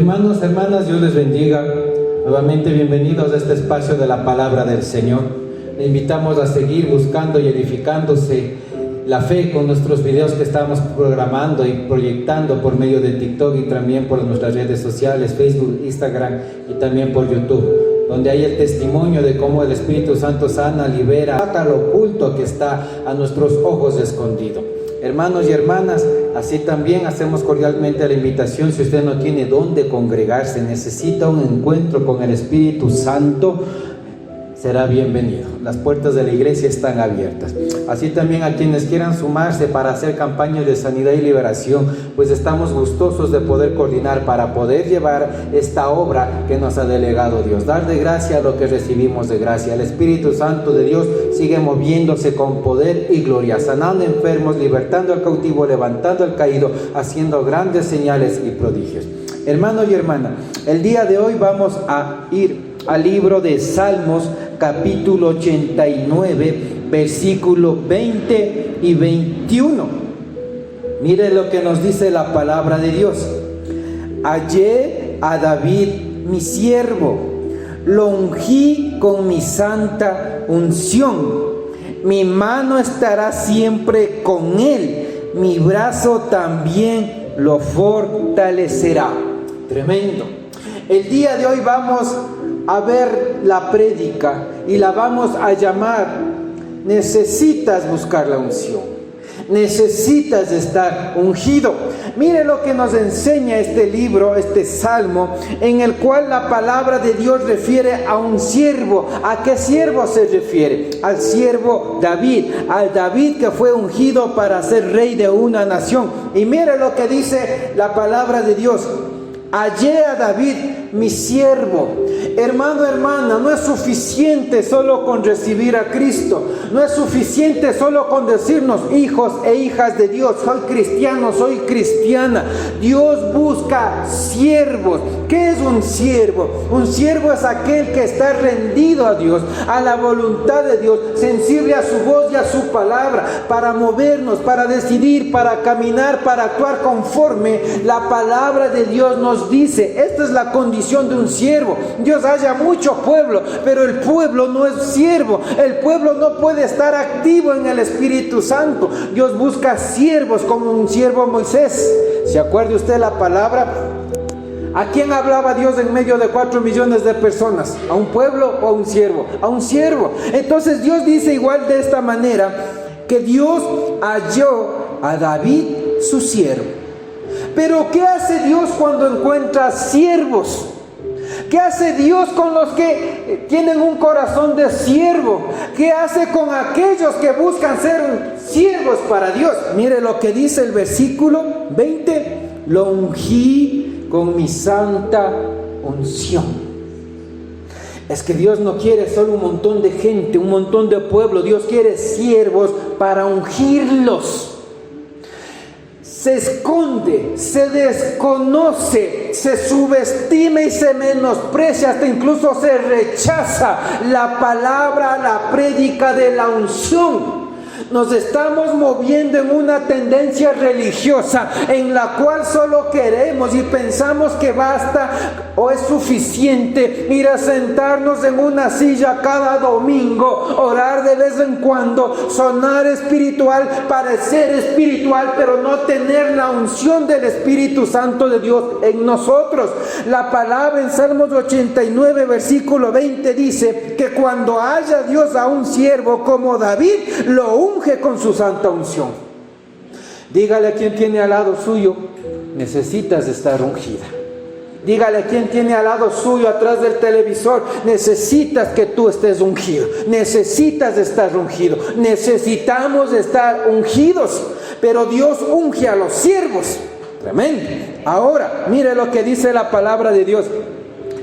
Hermanos, hermanas, Dios les bendiga. Nuevamente bienvenidos a este espacio de la palabra del Señor. Le invitamos a seguir buscando y edificándose la fe con nuestros videos que estamos programando y proyectando por medio de TikTok y también por nuestras redes sociales, Facebook, Instagram y también por YouTube, donde hay el testimonio de cómo el Espíritu Santo sana, libera, saca lo oculto que está a nuestros ojos escondido. Hermanos y hermanas, así también hacemos cordialmente la invitación: si usted no tiene dónde congregarse, necesita un encuentro con el Espíritu Santo, será bienvenido. Las puertas de la iglesia están abiertas. Así también a quienes quieran sumarse para hacer campañas de sanidad y liberación, pues estamos gustosos de poder coordinar para poder llevar esta obra que nos ha delegado Dios. Dar de gracia a lo que recibimos de gracia. El Espíritu Santo de Dios sigue moviéndose con poder y gloria, sanando enfermos, libertando al cautivo, levantando al caído, haciendo grandes señales y prodigios. Hermanos y hermanas, el día de hoy vamos a ir al libro de Salmos, capítulo 89, versículo 20 y 21. Mire lo que nos dice la palabra de Dios. Hallé a David, mi siervo, lo ungí con mi santa unción. Mi mano estará siempre con él, mi brazo también lo fortalecerá. Tremendo. El día de hoy vamos a ver la prédica y la vamos a llamar: necesitas buscar la unción, necesitas estar ungido. Mire lo que nos enseña este libro, este salmo, en el cual la palabra de Dios refiere a un siervo. ¿A qué siervo se refiere? Al siervo David, al David que fue ungido para ser rey de una nación. Y mire lo que dice la palabra de Dios: hallé a David, mi siervo. Hermano, hermana, no es suficiente solo con recibir a Cristo. No es suficiente solo con decirnos hijos e hijas de Dios. Soy cristiano, soy cristiana. Dios busca siervos. ¿Qué es un siervo? Un siervo es aquel que está rendido a Dios, a la voluntad de Dios, sensible a su voz y a su palabra, para movernos, para decidir, para caminar, para actuar conforme la palabra de Dios nos dice. Esta es la condición de un siervo. Dios haya mucho pueblo, pero el pueblo no es siervo. El pueblo no puede estar activo en el Espíritu Santo. Dios busca siervos, como un siervo Moisés. ¿Se acuerda usted la palabra? ¿A quién hablaba Dios en medio de 4 millones de personas? ¿A un pueblo o a un siervo? A un siervo. Entonces Dios dice igual de esta manera, que Dios halló a David su siervo. Pero ¿qué hace Dios cuando encuentra siervos? ¿Qué hace Dios con los que tienen un corazón de siervo? ¿Qué hace con aquellos que buscan ser siervos para Dios? Mire lo que dice el versículo 20. Lo ungí con mi santa unción. Es que Dios no quiere solo un montón de gente, un montón de pueblo. Dios quiere siervos para ungirlos. Se esconde, se desconoce, se subestima y se menosprecia, hasta incluso se rechaza la palabra, la prédica de la unción. Nos estamos moviendo en una tendencia religiosa en la cual solo queremos y pensamos que basta o es suficiente ir a sentarnos en una silla cada domingo, orar de vez en cuando, sonar espiritual, parecer espiritual, pero no tener la unción del Espíritu Santo de Dios en nosotros. La palabra en Salmos 89, versículo 20 dice que cuando haya Dios a un siervo como David, lo unge con su santa unción. Dígale a quien tiene al lado suyo: necesitas estar ungida. Dígale a quien tiene al lado suyo, atrás del televisor: necesitas que tú estés ungido. Necesitas estar ungido. Necesitamos estar ungidos. Pero Dios unge a los siervos. Tremendo. Ahora, mire lo que dice la palabra de Dios: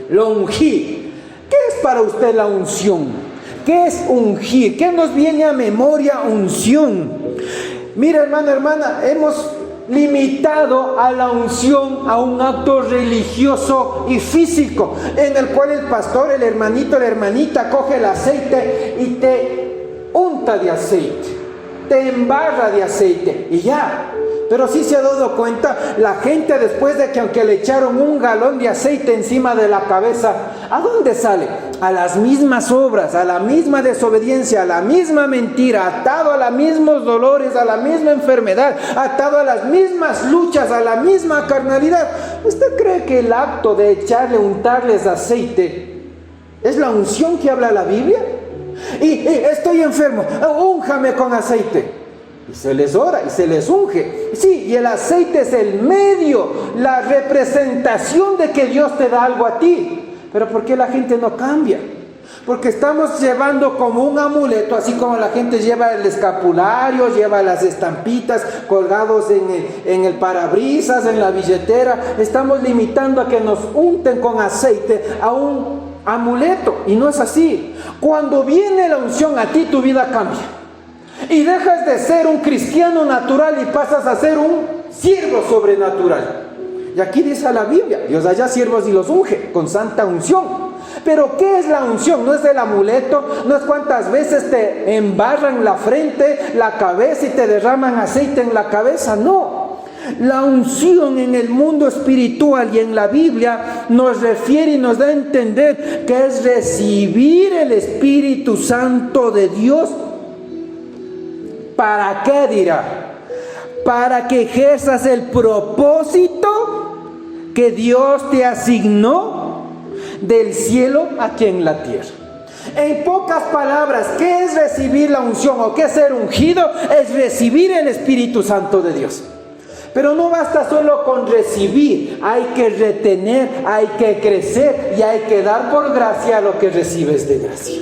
lo ungí. ¿Qué es para usted la unción? ¿Qué es ungir? ¿Qué nos viene a memoria unción? Mira, hermano, hermana, hemos limitado a la unción a un acto religioso y físico, en el cual el pastor, el hermanito, la hermanita coge el aceite y te unta de aceite, te embarra de aceite y ya. Pero sí se ha dado cuenta la gente después de que aunque le echaron un galón de aceite encima de la cabeza, ¿a dónde sale? A las mismas obras, a la misma desobediencia, a la misma mentira, atado a los mismos dolores, a la misma enfermedad, atado a las mismas luchas, a la misma carnalidad. ¿Usted cree que el acto de untarles aceite es la unción que habla la Biblia? Y estoy enfermo, únjame con aceite. Y se les ora y se les unge. Sí, y el aceite es el medio, la representación de que Dios te da algo a ti. Pero ¿por qué la gente no cambia? Porque estamos llevando como un amuleto, así como la gente lleva el escapulario, lleva las estampitas colgados en el parabrisas, en la billetera. Estamos limitando a que nos unten con aceite a un amuleto. Y no es así. Cuando viene la unción a ti, tu vida cambia. Y dejas de ser un cristiano natural y pasas a ser un siervo sobrenatural. Y aquí dice la Biblia, Dios haya siervos y los unge con santa unción. Pero ¿qué es la unción? No es el amuleto, no es cuántas veces te embarran la frente, la cabeza y te derraman aceite en la cabeza, no. La unción en el mundo espiritual y en la Biblia nos refiere y nos da a entender que es recibir el Espíritu Santo de Dios. ¿Para qué dirá? Para que ejerzas el propósito que Dios te asignó del cielo aquí en la tierra. En pocas palabras, ¿qué es recibir la unción o qué es ser ungido? Es recibir el Espíritu Santo de Dios. Pero no basta solo con recibir, hay que retener, hay que crecer y hay que dar por gracia lo que recibes de gracia.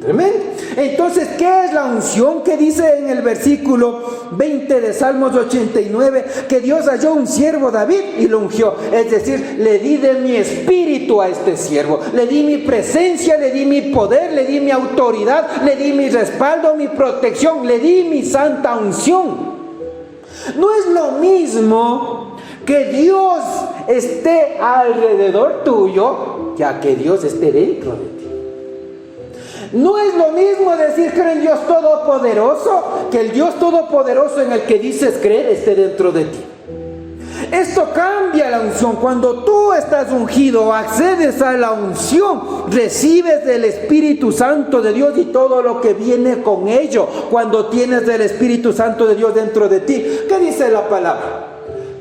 Tremendo. Entonces, ¿qué es la unción? Que dice en el versículo 20 de Salmos 89 que Dios halló un siervo David y lo ungió. Es decir, le di de mi espíritu a este siervo, le di mi presencia, le di mi poder, le di mi autoridad, le di mi respaldo, mi protección, le di mi santa unción. No es lo mismo que Dios esté alrededor tuyo que a que Dios esté dentro de ti. No es lo mismo decir creo en Dios Todopoderoso que el Dios Todopoderoso en el que dices creer esté dentro de ti. Esto cambia la unción. Cuando tú estás ungido, accedes a la unción, recibes del Espíritu Santo de Dios y todo lo que viene con ello. Cuando tienes del Espíritu Santo de Dios dentro de ti, ¿qué dice la palabra?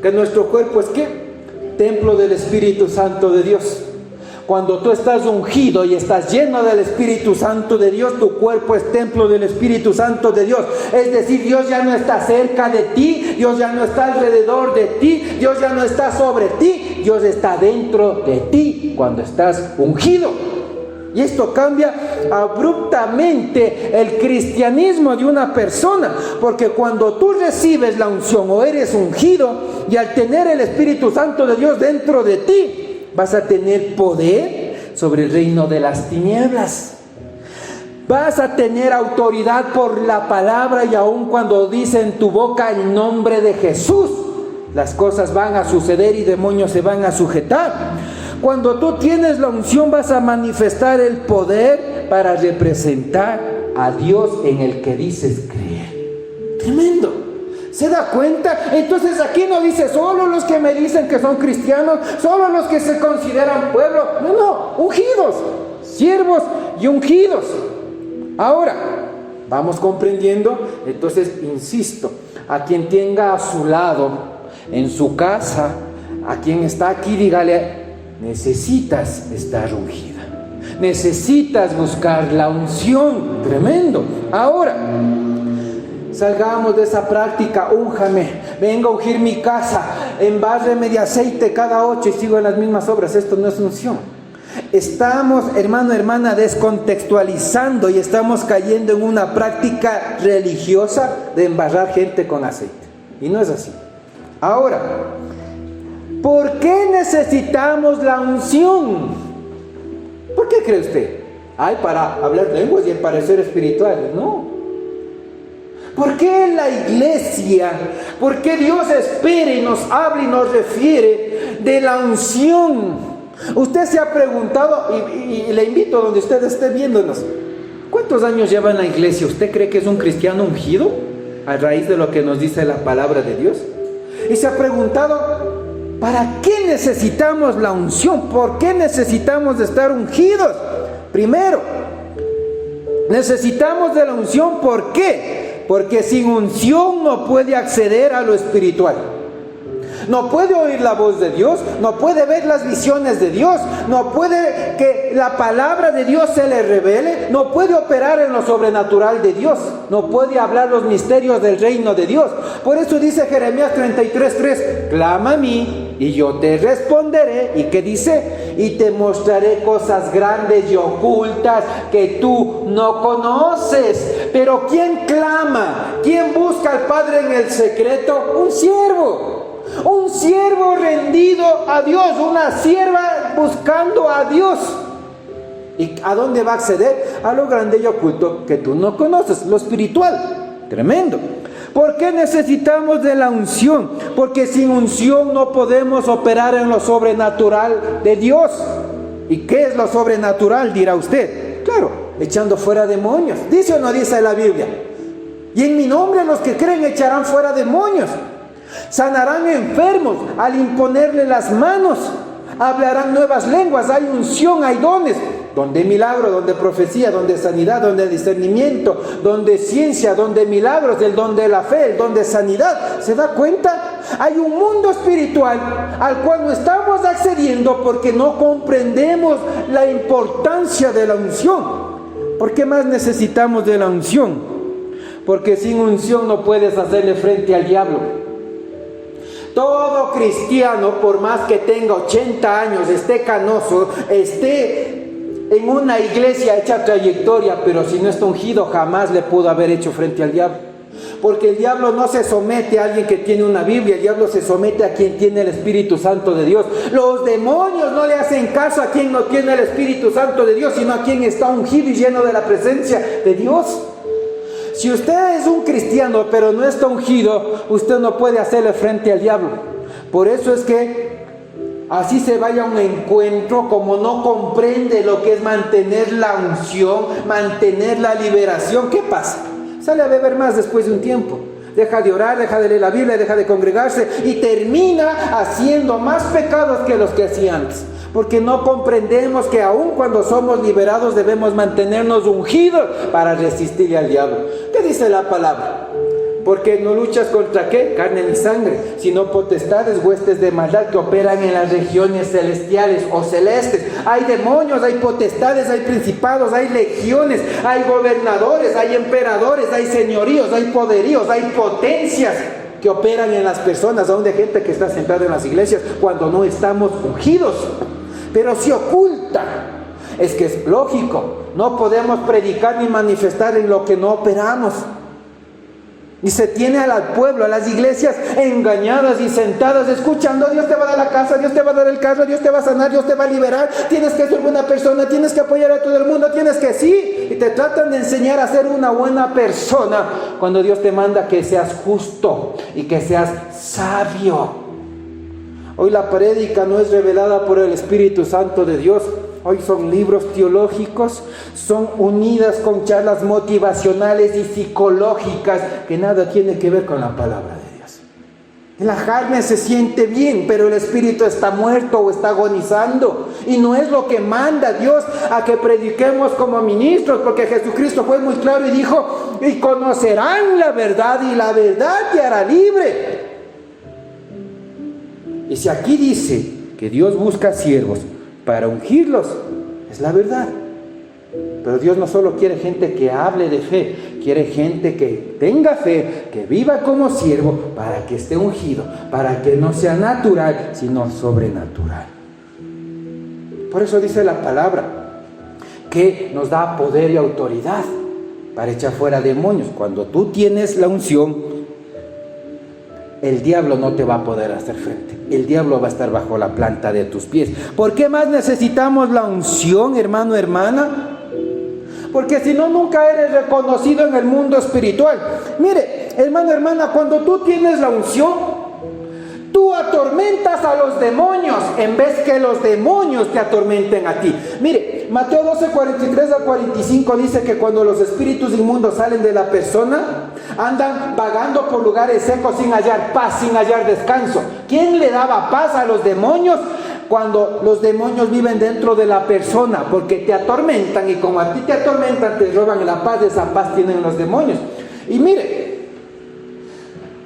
Que nuestro cuerpo es ¿qué? Templo del Espíritu Santo de Dios. Cuando tú estás ungido y estás lleno del Espíritu Santo de Dios, tu cuerpo es templo del Espíritu Santo de Dios. Es decir, Dios ya no está cerca de ti, Dios ya no está alrededor de ti, Dios ya no está sobre ti, Dios está dentro de ti cuando estás ungido. Y esto cambia abruptamente el cristianismo de una persona, porque cuando tú recibes la unción o eres ungido y al tener el Espíritu Santo de Dios dentro de ti, vas a tener poder sobre el reino de las tinieblas. Vas a tener autoridad por la palabra y aun cuando dice en tu boca el nombre de Jesús, las cosas van a suceder y demonios se van a sujetar. Cuando tú tienes la unción vas a manifestar el poder para representar a Dios en el que dices creer. Tremendo. ¿Se da cuenta? Entonces aquí no dice solo los que me dicen que son cristianos, solo los que se consideran pueblo. No, ungidos, siervos y ungidos. Ahora, vamos comprendiendo. Entonces, insisto, a quien tenga a su lado, en su casa, a quien está aquí, dígale, necesitas estar ungida. Necesitas buscar la unción. Tremendo. Ahora, salgamos de esa práctica, únjame, venga a ungir mi casa, embárreme de aceite cada 8 y sigo en las mismas obras. Esto no es unción. Estamos, hermano, hermana, descontextualizando y estamos cayendo en una práctica religiosa de embarrar gente con aceite. Y no es así. Ahora, ¿por qué necesitamos la unción? ¿Por qué cree usted? Ay, para hablar lenguas y el parecer espiritual. No. ¿Por qué la iglesia? ¿Por qué Dios espera y nos habla y nos refiere de la unción? Usted se ha preguntado, y le invito donde usted esté viéndonos, ¿cuántos años lleva en la iglesia? ¿Usted cree que es un cristiano ungido a raíz de lo que nos dice la palabra de Dios? Y se ha preguntado, ¿para qué necesitamos la unción? ¿Por qué necesitamos de estar ungidos? Primero, necesitamos de la unción. ¿Por qué? Porque sin unción no puede acceder a lo espiritual. No puede oír la voz de Dios, no puede ver las visiones de Dios, no puede que la palabra de Dios se le revele, no puede operar en lo sobrenatural de Dios, no puede hablar los misterios del reino de Dios. Por eso dice Jeremías 33:3, clama a mí y yo te responderé. ¿Y qué dice? Y te mostraré cosas grandes y ocultas que tú no conoces. Pero ¿quién clama? ¿Quién busca al Padre en el secreto? Un siervo. Un siervo rendido a Dios, una sierva buscando a Dios. ¿Y a dónde va a acceder? A lo grande y oculto que tú no conoces, lo espiritual. Tremendo. ¿Por qué necesitamos de la unción? Porque sin unción no podemos operar en lo sobrenatural de Dios. ¿Y qué es lo sobrenatural? Dirá usted. Claro, echando fuera demonios. ¿Dice o no dice la Biblia? Y en mi nombre los que creen echarán fuera demonios. Sanarán enfermos al imponerle las manos. Hablarán nuevas lenguas. Hay unción, hay dones. Donde milagro, donde profecía, donde sanidad, donde discernimiento, donde ciencia, donde milagros, el don de la fe, el don de sanidad. ¿Se da cuenta? Hay un mundo espiritual al cual no estamos accediendo porque no comprendemos la importancia de la unción. ¿Por qué más necesitamos de la unción? Porque sin unción no puedes hacerle frente al diablo. Todo cristiano, por más que tenga 80 años, esté canoso, esté en una iglesia hecha trayectoria, pero si no está ungido, jamás le pudo haber hecho frente al diablo. Porque el diablo no se somete a alguien que tiene una Biblia, el diablo se somete a quien tiene el Espíritu Santo de Dios. Los demonios no le hacen caso a quien no tiene el Espíritu Santo de Dios, sino a quien está ungido y lleno de la presencia de Dios. Si usted es un cristiano pero no está ungido, usted no puede hacerle frente al diablo. Por eso es que así se vaya a un encuentro, como no comprende lo que es mantener la unción, mantener la liberación, ¿qué pasa? Sale a beber más después de un tiempo. Deja de orar, deja de leer la Biblia, deja de congregarse y termina haciendo más pecados que los que hacía antes. Porque no comprendemos que aun cuando somos liberados debemos mantenernos ungidos para resistirle al diablo. ¿Qué dice la palabra? Porque no luchas contra ¿qué? Carne ni sangre, sino potestades, huestes de maldad que operan en las regiones celestiales o celestes. Hay demonios, hay potestades, hay principados, hay legiones, hay gobernadores, hay emperadores, hay señoríos, hay poderíos, hay potencias que operan en las personas, aún de gente que está sentada en las iglesias cuando no estamos ungidos. Pero se oculta. Es que es lógico, no podemos predicar ni manifestar en lo que no operamos. Y se tiene al pueblo, a las iglesias engañadas y sentadas escuchando: Dios te va a dar la casa, Dios te va a dar el carro, Dios te va a sanar, Dios te va a liberar, tienes que ser buena persona, tienes que apoyar a todo el mundo, tienes que sí. Y te tratan de enseñar a ser una buena persona cuando Dios te manda que seas justo y que seas sabio. Hoy la prédica no es revelada por el Espíritu Santo de Dios. Hoy son libros teológicos, son unidas con charlas motivacionales y psicológicas que nada tiene que ver con la palabra de Dios. La carne se siente bien, pero el espíritu está muerto o está agonizando. Y no es lo que manda Dios a que prediquemos como ministros, porque Jesucristo fue muy claro y dijo: y conocerán la verdad y la verdad te hará libre. Y si aquí dice que Dios busca siervos para ungirlos, es la verdad. Pero Dios no solo quiere gente que hable de fe, quiere gente que tenga fe, que viva como siervo, para que esté ungido, para que no sea natural, sino sobrenatural. Por eso dice la palabra que nos da poder y autoridad para echar fuera demonios. Cuando tú tienes la unción, el diablo no te va a poder hacer frente. El diablo va a estar bajo la planta de tus pies. ¿Por qué más necesitamos la unción, hermano, hermana? Porque si no, nunca eres reconocido en el mundo espiritual. Mire, hermano, hermana, cuando tú tienes la unción, Tú atormentas a los demonios en vez que los demonios te atormenten a ti. Mire, Mateo 12, 43 al 45 dice que cuando los espíritus inmundos salen de la persona, andan vagando por lugares secos sin hallar paz, sin hallar descanso. ¿Quién le daba paz a los demonios? Cuando los demonios viven dentro de la persona, porque te atormentan, y como a ti te atormentan, te roban la paz. Esa paz tienen los demonios. Y mire,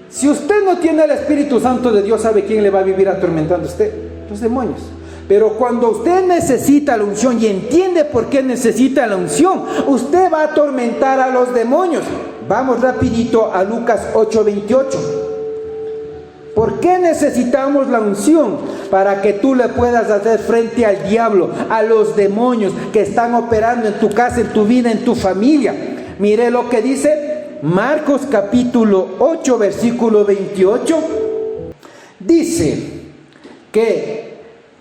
si usted no tiene el Espíritu Santo de Dios, ¿sabe quién le va a vivir atormentando a usted? Los demonios. Pero cuando usted necesita la unción y entiende por qué necesita la unción, usted va a atormentar a los demonios. Vamos rapidito a Lucas 8:28. ¿Por qué necesitamos la unción? Para que tú le puedas hacer frente al diablo, a los demonios que están operando en tu casa, en tu vida, en tu familia. Mire lo que dice Marcos capítulo 8, versículo 28. Dice que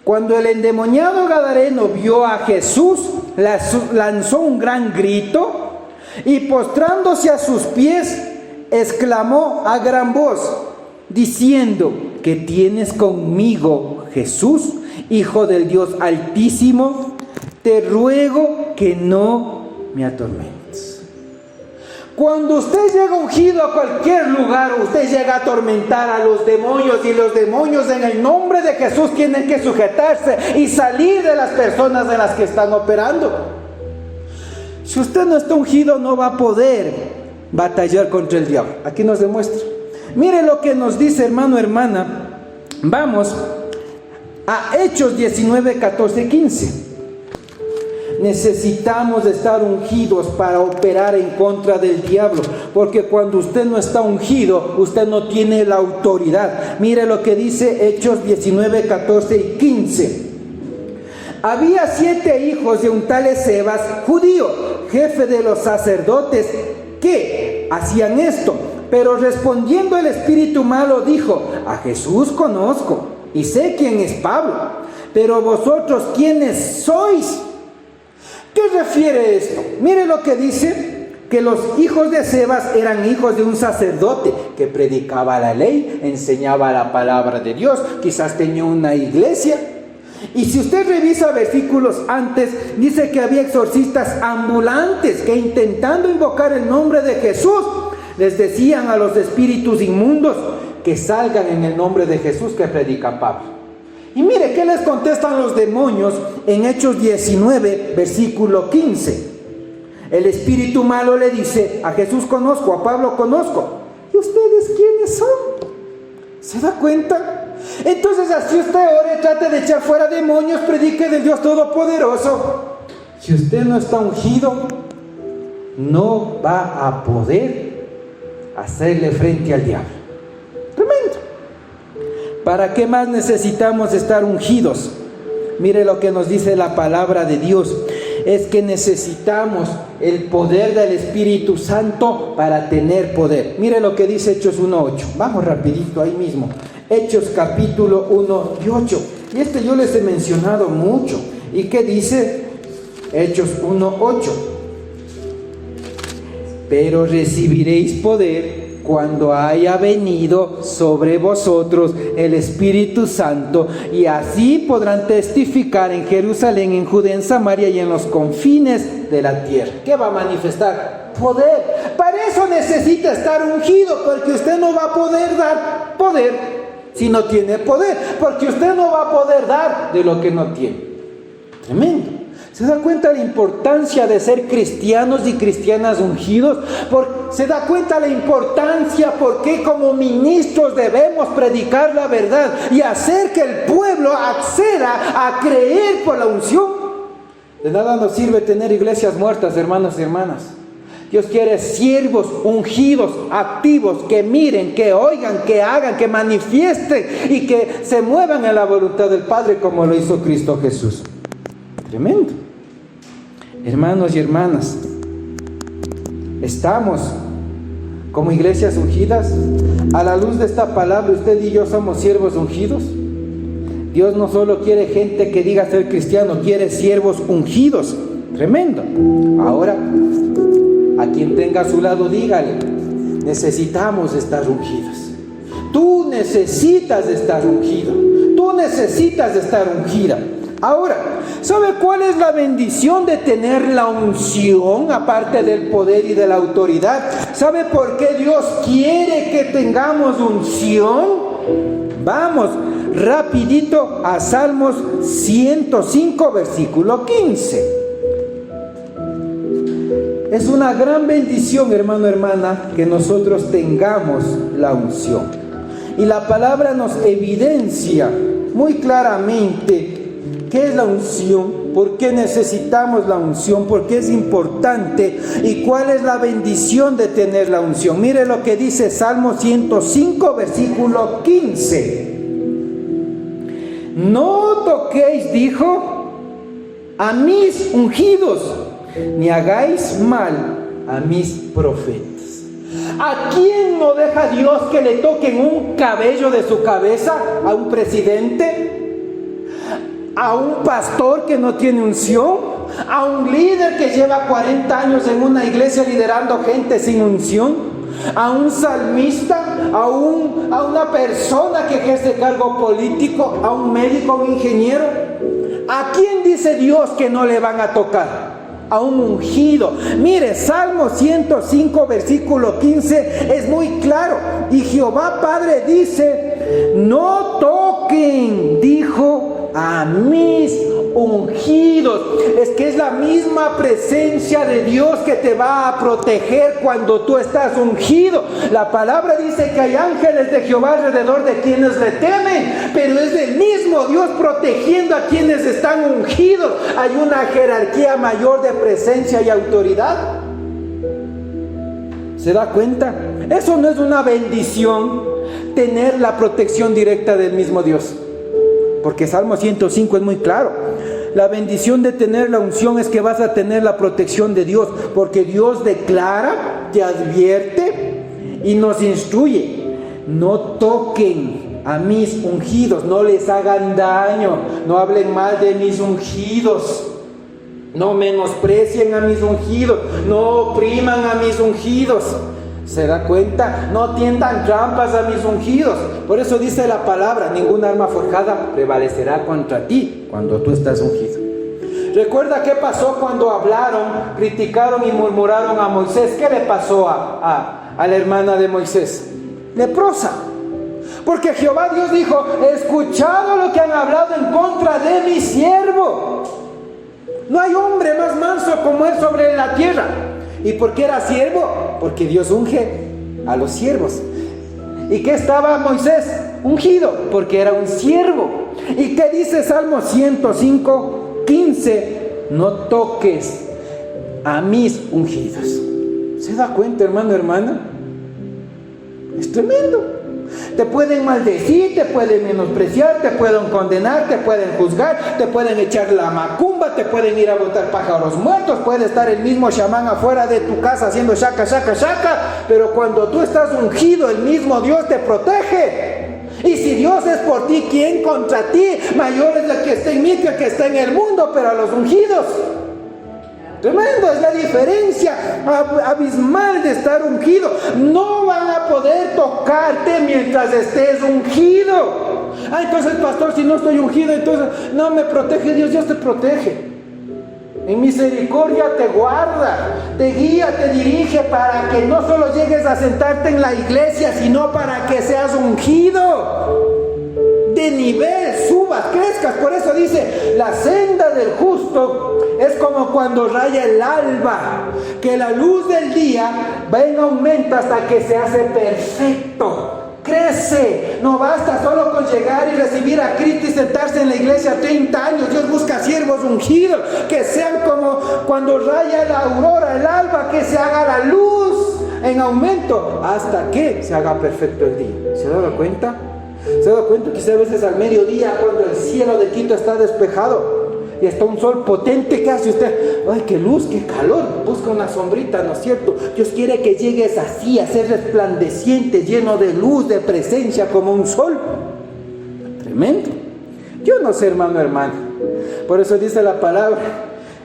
cuando el endemoniado gadareno vio a Jesús, lanzó un gran grito y postrándose a sus pies, exclamó a gran voz, diciendo: ¿qué tienes conmigo, Jesús, Hijo del Dios Altísimo? Te ruego que no me atormentes. Cuando usted llega ungido a cualquier lugar, usted llega a atormentar a los demonios, y los demonios en el nombre de Jesús tienen que sujetarse y salir de las personas en las que están operando. Si usted no está ungido, no va a poder batallar contra el diablo. Aquí nos demuestra. Mire lo que nos dice, hermano, hermana. Vamos a Hechos 19, 14, 15. Necesitamos estar ungidos para operar en contra del diablo, porque cuando usted no está ungido, usted no tiene la autoridad. Mire lo que dice Hechos 19, 14 y 15. Había 7 hijos de un tal Escevas, judío, jefe de los sacerdotes, que hacían esto. Pero respondiendo el espíritu malo dijo: a Jesús conozco y sé quién es Pablo, pero vosotros ¿quiénes sois? ¿Qué refiere esto? Mire lo que dice, que los hijos de Escevas eran hijos de un sacerdote que predicaba la ley, enseñaba la palabra de Dios, quizás tenía una iglesia. Y si usted revisa versículos antes, dice que había exorcistas ambulantes que, intentando invocar el nombre de Jesús, les decían a los espíritus inmundos que salgan en el nombre de Jesús que predica Pablo. Y mire qué les contestan los demonios en Hechos 19, versículo 15. El espíritu malo le dice: a Jesús conozco, a Pablo conozco. ¿Y ustedes quiénes son? ¿Se da cuenta? Entonces así usted ore, trate de echar fuera demonios, predique del Dios Todopoderoso. Si usted no está ungido, no va a poder hacerle frente al diablo. Tremendo. ¿Para qué más necesitamos estar ungidos? Mire lo que nos dice la palabra de Dios. Es que necesitamos el poder del Espíritu Santo para tener poder. Mire lo que dice Hechos 1:8. Vamos rapidito ahí mismo. Hechos capítulo 1:8. Y yo les he mencionado mucho. ¿Y qué dice? Hechos 1:8. Pero recibiréis poder cuando haya venido sobre vosotros el Espíritu Santo, y así podrán testificar en Jerusalén, en Judea, en Samaria y en los confines de la tierra. ¿Qué va a manifestar? Poder. Para eso necesita estar ungido, porque usted no va a poder dar poder si no tiene poder, porque usted no va a poder dar de lo que no tiene. Tremendo. ¿Se da cuenta la importancia de ser cristianos y cristianas ungidos? ¿Se da cuenta la importancia por qué como ministros debemos predicar la verdad y hacer que el pueblo acceda a creer por la unción? De nada nos sirve tener iglesias muertas, hermanos y hermanas. Dios quiere siervos ungidos, activos, que miren, que oigan, que hagan, que manifiesten y que se muevan en la voluntad del Padre como lo hizo Cristo Jesús. Tremendo. Hermanos y hermanas, estamos como iglesias ungidas. A la luz de esta palabra, usted y yo somos siervos ungidos. Dios no solo quiere gente que diga ser cristiano, quiere siervos ungidos. Tremendo. Ahora, a quien tenga a su lado, dígale: necesitamos estar ungidos. Tú necesitas de estar ungido. Tú necesitas de estar ungida. Ahora, ¿sabe cuál es la bendición de tener la unción, aparte del poder y de la autoridad? ¿Sabe por qué Dios quiere que tengamos unción? Vamos rapidito a Salmos 105, versículo 15. Es una gran bendición, hermano, hermana, que nosotros tengamos la unción. Y la palabra nos evidencia muy claramente qué es la unción, por qué necesitamos la unción, por qué es importante y cuál es la bendición de tener la unción. Mire lo que dice Salmo 105, versículo 15. No toquéis, dijo, a mis ungidos, ni hagáis mal a mis profetas. ¿A quién no deja Dios que le toquen un cabello de su cabeza? ¿A un presidente? ¿A un pastor que no tiene unción? ¿A un líder que lleva 40 años en una iglesia liderando gente sin unción? ¿A un salmista? ¿A una persona que ejerce cargo político? ¿A un médico, a un ingeniero? ¿A quién dice Dios que no le van a tocar? A un ungido. Mire, Salmo 105, versículo 15 es muy claro. Y Jehová Padre dice: no toquen, dijo, a mis ungidos. Es que es la misma presencia de Dios que te va a proteger cuando tú estás ungido. La palabra dice que hay ángeles de Jehová alrededor de quienes le temen, pero es el mismo Dios protegiendo a quienes están ungidos. Hay una jerarquía mayor de presencia y autoridad. ¿Se da cuenta? Eso no es una bendición, tener la protección directa del mismo Dios. Porque Salmo 105 es muy claro. La bendición de tener la unción es que vas a tener la protección de Dios, porque Dios declara, te advierte y nos instruye: no toquen a mis ungidos, no les hagan daño, no hablen mal de mis ungidos, no menosprecien a mis ungidos, no opriman a mis ungidos. ¿Se da cuenta? No tiendan trampas a mis ungidos. Por eso dice la palabra: ninguna arma forjada prevalecerá contra ti cuando tú estás ungido. ¿Recuerda qué pasó cuando hablaron, criticaron y murmuraron a Moisés? ¿Qué le pasó a la hermana de Moisés? Leprosa. Porque Jehová Dios dijo: he escuchado lo que han hablado en contra de mi siervo. No hay hombre más manso como él sobre la tierra. ¿Y por qué era siervo? Porque Dios unge a los siervos. ¿Y qué estaba Moisés? Ungido, porque era un siervo. ¿Y qué dice Salmo 105, 15? No toques a mis ungidos. ¿Se da cuenta, hermano, hermana? Es tremendo. Te pueden maldecir, te pueden menospreciar, te pueden condenar, te pueden juzgar, te pueden echar la macumba, te pueden ir a botar pájaros muertos, puede estar el mismo chamán afuera de tu casa haciendo shaka, shaka, shaka, pero cuando tú estás ungido, el mismo Dios te protege. Y si Dios es por ti, ¿quién contra ti? Mayor es el que está en mí que el que está en el mundo, pero a los ungidos. Tremendo es la diferencia abismal de estar ungido. No van a poder tocarte mientras estés ungido. Entonces, pastor, si no estoy ungido, entonces no me protege Dios. Dios te protege. En misericordia te guarda, te guía, te dirige para que no solo llegues a sentarte en la iglesia, sino para que seas ungido. De nivel, subas, crezcas. Por eso dice: la senda del justo es como cuando raya el alba, que la luz del día va en aumento hasta que se hace perfecto. Crece. No basta solo con llegar y recibir a Cristo y sentarse en la iglesia 30 años. Dios busca siervos ungidos que sean como cuando raya la aurora, el alba, que se haga la luz en aumento hasta que se haga perfecto el día. ¿Se da cuenta? ¿Se da cuenta que a veces al mediodía, cuando el cielo de Quito está despejado y está un sol potente, ¿qué hace usted? ¡Ay, qué luz, qué calor! Busca una sombrita, ¿no es cierto? Dios quiere que llegues así, a ser resplandeciente, lleno de luz, de presencia, como un sol. Tremendo. Yo no sé, hermano, hermana. Por eso dice la palabra: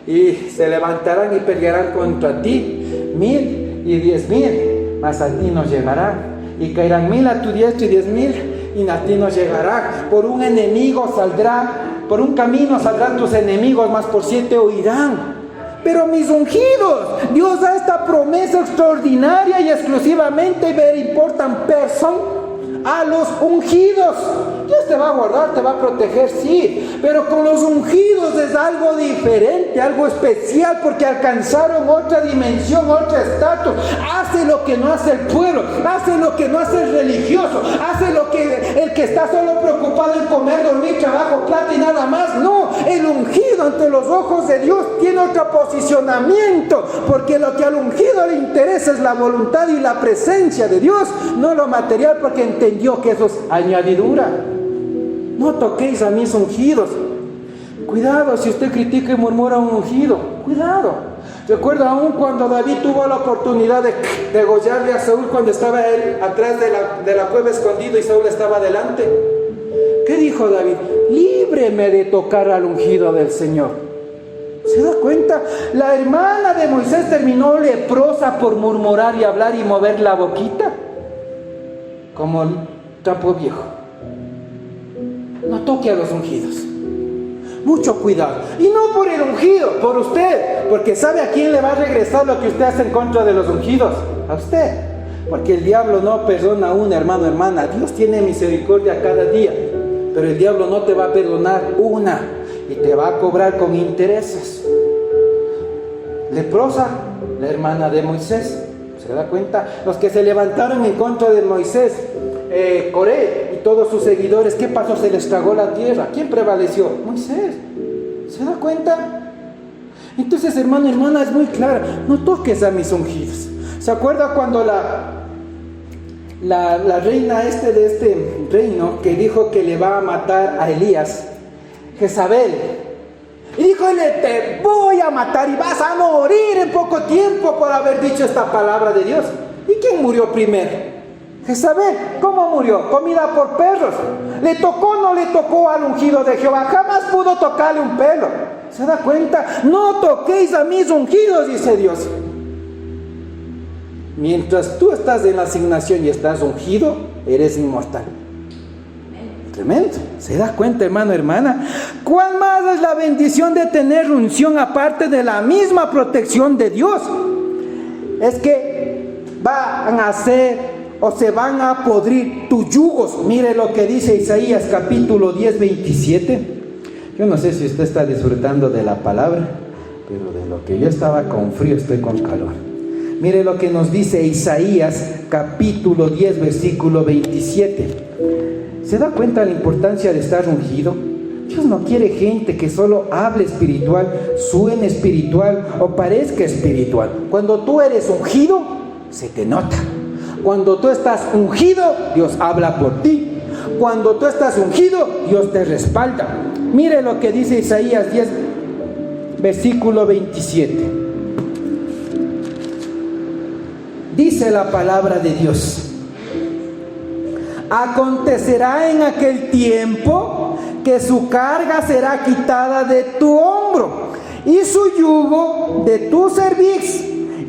y se levantarán y pelearán contra ti 1000 y 10,000, mas a ti no llegarán. y caerán 1000 a tu diestra y 10.000 y a ti no llegará. Por un enemigo saldrá, por un camino saldrán tus enemigos, mas por 7 huirán. Pero mis ungidos, Dios da esta promesa extraordinaria y exclusivamente importan a los ungidos. Dios te va a guardar, te va a proteger, sí, pero con los ungidos es algo diferente, algo especial, porque alcanzaron otra dimensión, otro estatus. Hace lo que no hace el pueblo, hace lo que no hace el religioso, hace lo que el que está solo preocupado en comer, dormir, trabajo, plata y nada más. No, el ungido ante los ojos de Dios tiene otro posicionamiento, porque lo que al ungido le interesa es la voluntad y la presencia de Dios, no lo material, porque entendió que eso es añadidura. No toquéis a mis ungidos. Cuidado si usted critica y murmura a un ungido. Cuidado. Recuerda aún cuando David tuvo la oportunidad de degollarle a Saúl cuando estaba él atrás de la cueva escondido y Saúl estaba delante. ¿Qué dijo David? Líbreme de tocar al ungido del Señor. ¿Se da cuenta? La hermana de Moisés terminó leprosa por murmurar y hablar y mover la boquita como el trapo viejo. No toque a los ungidos. Mucho cuidado. Y no por el ungido, por usted. Porque ¿sabe a quién le va a regresar lo que usted hace en contra de los ungidos? A usted. Porque el diablo no perdona a un hermano, hermana. Dios tiene misericordia cada día. Pero el diablo no te va a perdonar una. Y te va a cobrar con intereses. Leprosa, la hermana de Moisés. ¿Se da cuenta? Los que se levantaron en contra de Moisés, Coré y todos sus seguidores, ¿qué pasó? Se les tragó la tierra. ¿Quién prevaleció? Moisés. ¿Se da cuenta? Entonces, hermano, hermana, es muy clara. No toques a mis ungidos. ¿Se acuerda cuando la reina de este reino que dijo que le va a matar a Elías, Jezabel? Y dijo, te voy a matar y vas a morir en poco tiempo por haber dicho esta palabra de Dios. ¿Y quién murió primero? Jezabel. ¿Cómo murió? Comida por perros. ¿Le tocó o no le tocó al ungido de Jehová? Jamás pudo tocarle un pelo. ¿Se da cuenta? No toquéis a mis ungidos, dice Dios. Mientras tú estás en la asignación y estás ungido, eres inmortal. Tremendo. ¿Se da cuenta, hermano, hermana? ¿Cuál más es la bendición de tener unción aparte de la misma protección de Dios? Es que van a hacer o se van a podrir tus yugos. Mire lo que dice Isaías capítulo 10, 27. Yo no sé si usted está disfrutando de la palabra, pero de lo que yo estaba con frío, estoy con calor. Mire lo que nos dice Isaías capítulo 10, versículo 27. ¿Se da cuenta de la importancia de estar ungido? Dios no quiere gente que solo hable espiritual, suene espiritual o parezca espiritual. Cuando tú eres ungido, se te nota. Cuando tú estás ungido, Dios habla por ti. Cuando tú estás ungido, Dios te respalda. Mire lo que dice Isaías 10, versículo 27. Dice la palabra de Dios: acontecerá en aquel tiempo que su carga será quitada de tu hombro y su yugo de tu cerviz,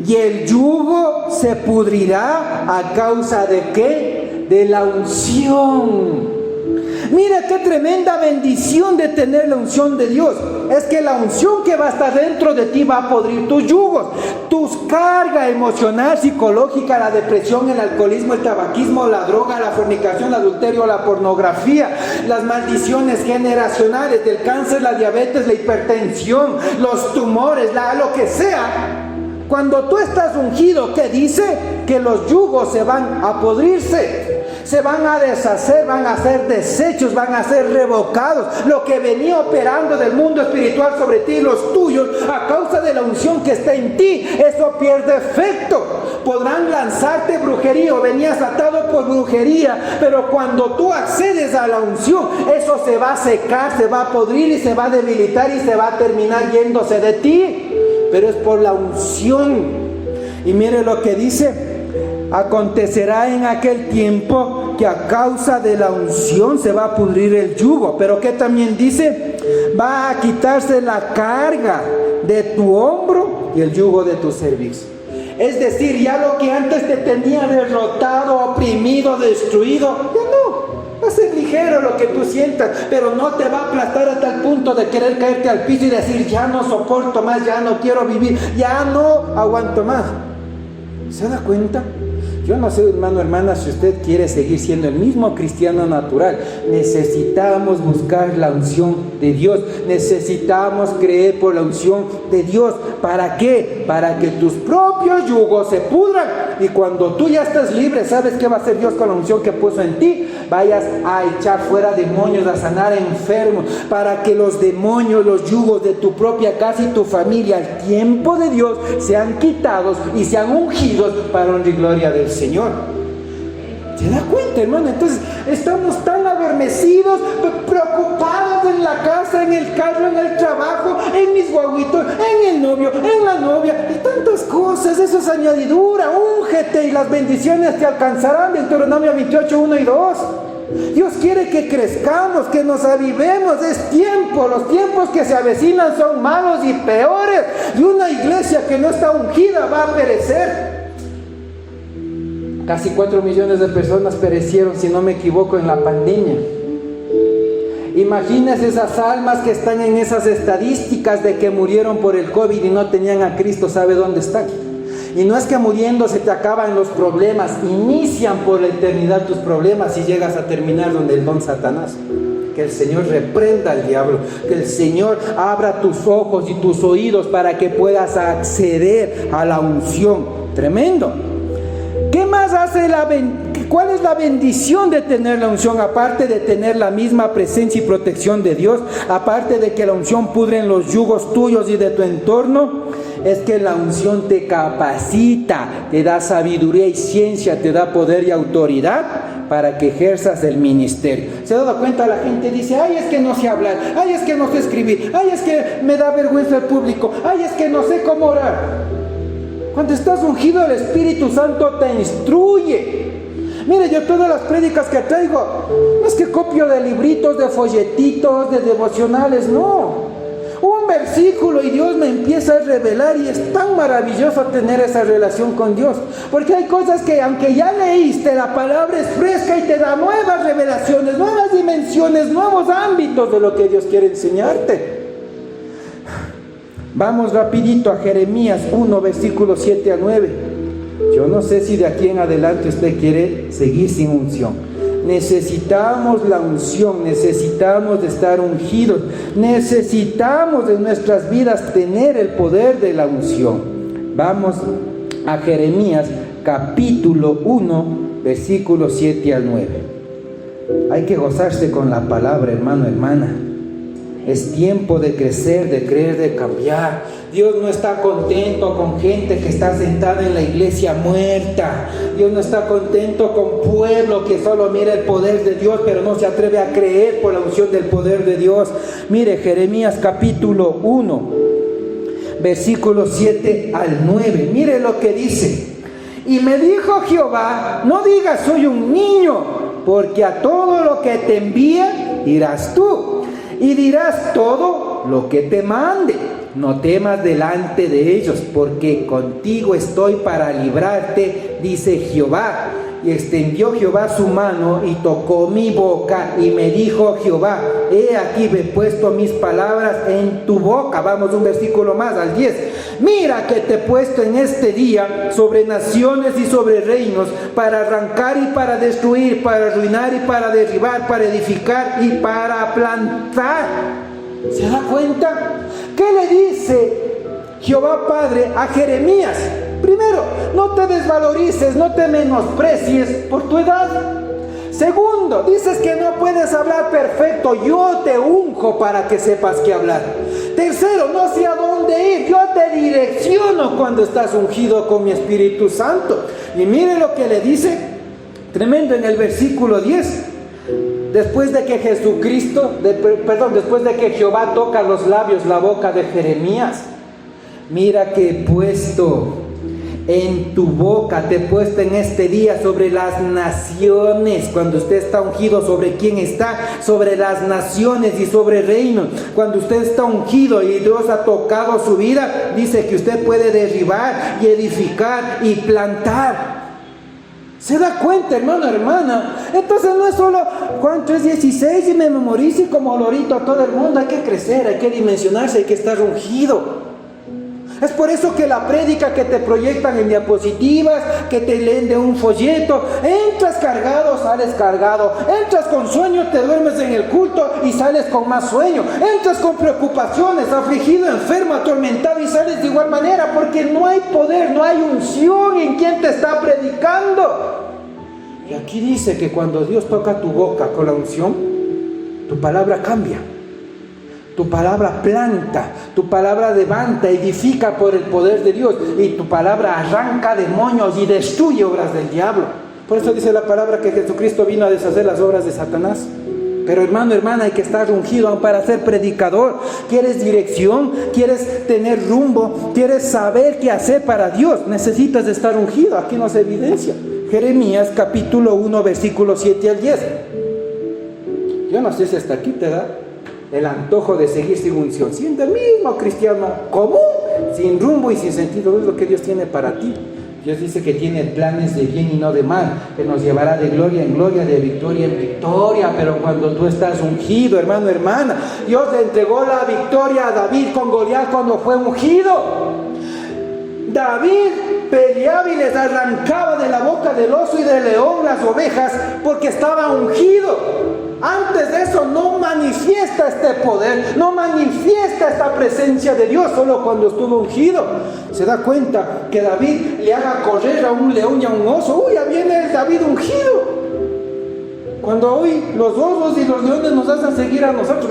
y el yugo se pudrirá a causa de ¿qué? De la unción. Mira qué tremenda bendición de tener la unción de Dios. Es que la unción que va a estar dentro de ti va a podrir tus yugos, tus cargas emocional, psicológica, la depresión, el alcoholismo, el tabaquismo, la droga, la fornicación, el adulterio, la pornografía, las maldiciones generacionales del cáncer, la diabetes, la hipertensión, los tumores, lo que sea. Cuando tú estás ungido, ¿qué dice? Que los yugos se van a podrirse, se van a deshacer, van a ser deshechos, van a ser revocados. Lo que venía operando del mundo espiritual sobre ti y los tuyos, a causa de la unción que está en ti, eso pierde efecto. Podrán lanzarte brujería o venías atado por brujería, pero cuando tú accedes a la unción, eso se va a secar, se va a podrir y se va a debilitar y se va a terminar yéndose de ti. Pero es por la unción. Y mire lo que dice: acontecerá en aquel tiempo que a causa de la unción se va a pudrir el yugo. Pero que también dice: va a quitarse la carga de tu hombro y el yugo de tu cerviz. Es decir, ya lo que antes te tenía derrotado, oprimido, destruido, ya no. Va a ser ligero lo que tú sientas, pero no te va a aplastar hasta el punto de querer caerte al piso y decir, ya no soporto más, ya no quiero vivir, ya no aguanto más. ¿Se da cuenta? Yo no sé, hermano, hermana, si usted quiere seguir siendo el mismo cristiano natural. Necesitamos buscar la unción de Dios. Necesitamos creer por la unción de Dios. ¿Para qué? Para que tus propios yugos se pudran. Y cuando tú ya estás libre, ¿sabes qué va a hacer Dios con la unción que puso en ti? Vayas a echar fuera demonios, a sanar enfermos. Para que los demonios, los yugos de tu propia casa y tu familia, al tiempo de Dios, sean quitados y sean ungidos para honra y gloria del Señor. ¿Se da cuenta, hermano? Entonces estamos tan adormecidos, preocupados en la casa, en el carro, en el trabajo, en mis guaguitos, en el novio, en la novia y tantas cosas. Eso es añadidura. Úngete y las bendiciones te alcanzarán. Deuteronomio 28, 1 y 2. Dios quiere que crezcamos, que nos avivemos. Es tiempo. Los tiempos que se avecinan son malos y peores, y una iglesia que no está ungida va a perecer. Casi 4 millones de personas perecieron, si no me equivoco, en la pandemia. Imagínense esas almas que están en esas estadísticas de que murieron por el COVID y no tenían a Cristo. ¿Sabe dónde están? Y no es que muriendo se te acaban los problemas, inician por la eternidad tus problemas y llegas a terminar donde el don Satanás. Que el Señor reprenda al diablo, que el Señor abra tus ojos y tus oídos para que puedas acceder a la unción. Tremendo. ¿Qué más hace cuál es la bendición de tener la unción? Aparte de tener la misma presencia y protección de Dios, aparte de que la unción pudre en los yugos tuyos y de tu entorno, es que la unción te capacita, te da sabiduría y ciencia, te da poder y autoridad para que ejerzas el ministerio. ¿Se ha dado cuenta? La gente dice, ay, es que no sé hablar, ay, es que no sé escribir, ay, es que me da vergüenza el público, ay, es que no sé cómo orar. Cuando estás ungido, el Espíritu Santo te instruye. Mire, yo todas las prédicas que traigo, no es que copio de libritos, de folletitos, de devocionales, no. Un versículo y Dios me empieza a revelar, y es tan maravilloso tener esa relación con Dios. Porque hay cosas que aunque ya leíste, la palabra es fresca y te da nuevas revelaciones, nuevas dimensiones, nuevos ámbitos de lo que Dios quiere enseñarte. Vamos rapidito a Jeremías 1, versículos 7 a 9. Yo no sé si de aquí en adelante usted quiere seguir sin unción. Necesitamos la unción, necesitamos de estar ungidos, necesitamos de nuestras vidas tener el poder de la unción. Vamos a Jeremías capítulo 1, versículos 7 al 9. Hay que gozarse con la palabra, hermano, hermana. Es tiempo de crecer, de creer, de cambiar. Dios no está contento con gente que está sentada en la iglesia muerta. Dios no está contento con pueblo que solo mira el poder de Dios, pero no se atreve a creer por la unción del poder de Dios. Mire, Jeremías capítulo 1, versículos 7 al 9. Mire lo que dice. Y me dijo Jehová, no digas soy un niño, porque a todo lo que te envíe irás tú. Y dirás todo lo que te mande. No temas delante de ellos, porque contigo estoy para librarte, dice Jehová. Y extendió Jehová su mano y tocó mi boca, y me dijo Jehová, he aquí he puesto mis palabras en tu boca. Vamos un versículo más, al 10. Mira que te he puesto en este día sobre naciones y sobre reinos, para arrancar y para destruir, para arruinar y para derribar, para edificar y para plantar. ¿Se da cuenta? ¿Qué le dice Jehová Padre a Jeremías? Primero, no te desvalorices, no te menosprecies por tu edad. Segundo, dices que no puedes hablar perfecto, yo te unjo para que sepas qué hablar. Tercero, no sé a dónde ir, yo te direcciono cuando estás ungido con mi Espíritu Santo. Y mire lo que le dice, tremendo, en el versículo 10. Después de que después de que Jehová toca los labios, la boca de Jeremías, mira que he puesto en tu boca te he puesto en este día sobre las naciones. Cuando usted está ungido, ¿sobre quién está? Sobre las naciones y sobre reinos. Cuando usted está ungido y Dios ha tocado su vida, dice que usted puede derribar y edificar y plantar. ¿Se da cuenta, hermano, hermana? Entonces no es solo Juan 3:16 y me memorice como lorito a todo el mundo. Hay que crecer, hay que dimensionarse, hay que estar ungido. Es por eso que la prédica que te proyectan en diapositivas, que te leen de un folleto, entras cargado, sales cargado, entras con sueño, te duermes en el culto y sales con más sueño, entras con preocupaciones, afligido, enfermo, atormentado y sales de igual manera, porque no hay poder, no hay unción en quien te está predicando. Y aquí dice que cuando Dios toca tu boca con la unción, tu palabra cambia. Tu palabra planta, tu palabra levanta, edifica por el poder de Dios, y tu palabra arranca demonios y destruye obras del diablo. Por eso dice la palabra que Jesucristo vino a deshacer las obras de Satanás. Pero hermano, hermana, hay que estar ungido para ser predicador. ¿Quieres dirección? ¿Quieres tener rumbo? ¿Quieres saber qué hacer para Dios? Necesitas estar ungido. Aquí nos evidencia Jeremías capítulo 1 versículos 7 al 10. Yo no sé si hasta aquí te da el antojo de seguir sin unción, siendo el mismo cristiano común, sin rumbo y sin sentido. Es lo que Dios tiene para ti. Dios dice que tiene planes de bien y no de mal, que nos llevará de gloria en gloria, de victoria en victoria. Pero cuando tú estás ungido, hermano, hermana, Dios le entregó la victoria a David con Goliat cuando fue ungido. David peleaba y les arrancaba de la boca del oso y del león las ovejas porque estaba ungido. Antes de eso no manifiesta este poder, no manifiesta esta presencia de Dios, solo cuando estuvo ungido. Se da cuenta que David le haga correr a un león y a un oso. Uy, ya viene el David ungido. Cuando hoy los osos y los leones nos hacen seguir a nosotros,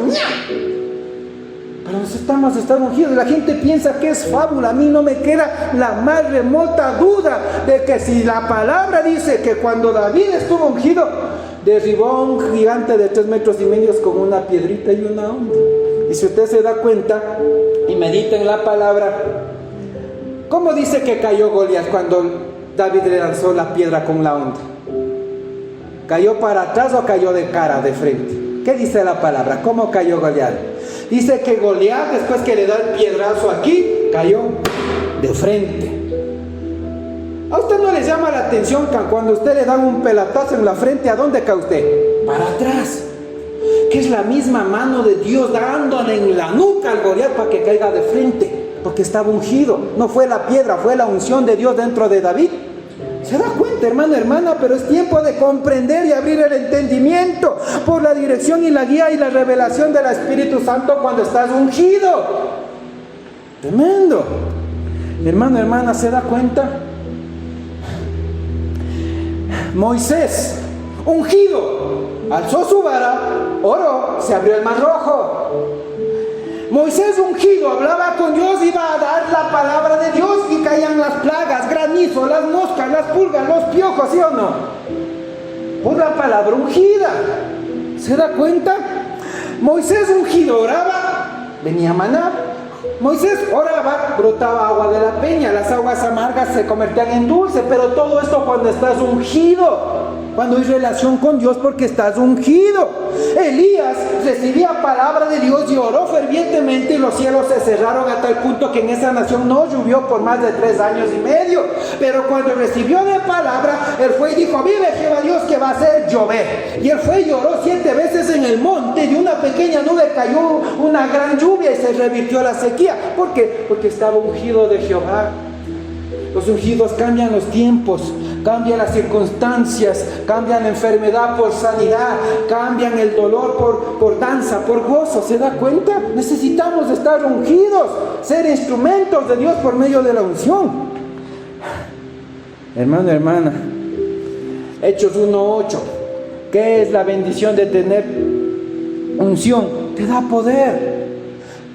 pero necesitamos estar ungidos. La gente piensa que es fábula. A mí no me queda la más remota duda de que si la palabra dice que cuando David estuvo ungido, derribó a un gigante de 3,5 metros con una piedrita y una onda. Y si usted se da cuenta y medita en la palabra, ¿cómo dice que cayó Goliat cuando David le lanzó la piedra con la onda? ¿Cayó para atrás o cayó de cara, de frente? ¿Qué dice la palabra? ¿Cómo cayó Goliat? Dice que Goliat, después que le da el piedrazo aquí, cayó de frente. ¿A usted no le llama la atención que cuando usted le dan un pelatazo en la frente, ¿a dónde cae usted? Para atrás. Que es la misma mano de Dios dándole en la nuca al Goliat para que caiga de frente, porque estaba ungido. No fue la piedra, fue la unción de Dios dentro de David. ¿Se da cuenta, hermano, hermana? Pero es tiempo de comprender y abrir el entendimiento por la dirección y la guía y la revelación del Espíritu Santo cuando estás ungido. Tremendo. Hermano, hermana, ¿se da cuenta? Moisés, ungido, alzó su vara, oró, se abrió el mar rojo. Moisés ungido hablaba con Dios, iba a dar la palabra de Dios y caían las plagas, granizo, las moscas, las pulgas, los piojos, ¿sí o no? Por la palabra ungida. ¿Se da cuenta? Moisés ungido oraba, venía maná. Moisés oraba, brotaba agua de la peña, las aguas amargas se convertían en dulce. Pero todo esto cuando estás ungido, cuando hay relación con Dios, porque estás ungido. Elías recibía palabra de Dios y oró fervientemente, y los cielos se cerraron a tal punto que en esa nación no llovió por más de 3 años y medio. Pero cuando recibió de palabra, él fue y dijo: vive Jehová Dios que va a hacer llover. Y él fue y lloró 7 veces en el monte, y de una pequeña nube cayó una gran lluvia y se revirtió la sequía. ¿Por qué? Porque estaba ungido de Jehová. Los ungidos cambian los tiempos, cambian las circunstancias, cambian la enfermedad por sanidad, cambian el dolor por danza, por gozo. ¿Se da cuenta? Necesitamos estar ungidos, ser instrumentos de Dios por medio de la unción. Hermano, hermana, Hechos 1:8. ¿Qué es la bendición de tener unción? Te da poder,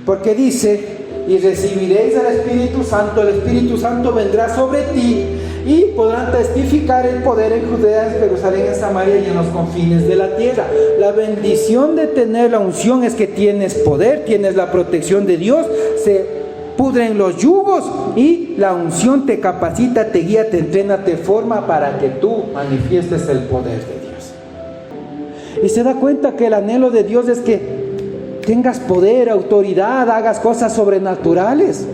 porque dice: y recibiréis el Espíritu Santo. El Espíritu Santo vendrá sobre ti y podrán testificar el poder en Judea, en Jerusalén, en Samaria y en los confines de la tierra. La bendición de tener la unción es que tienes poder, tienes la protección de Dios, se pudren los yugos, y la unción te capacita, te guía, te entrena, te forma para que tú manifiestes el poder de Dios. Y se da cuenta que el anhelo de Dios es que tengas poder, autoridad, hagas cosas sobrenaturales.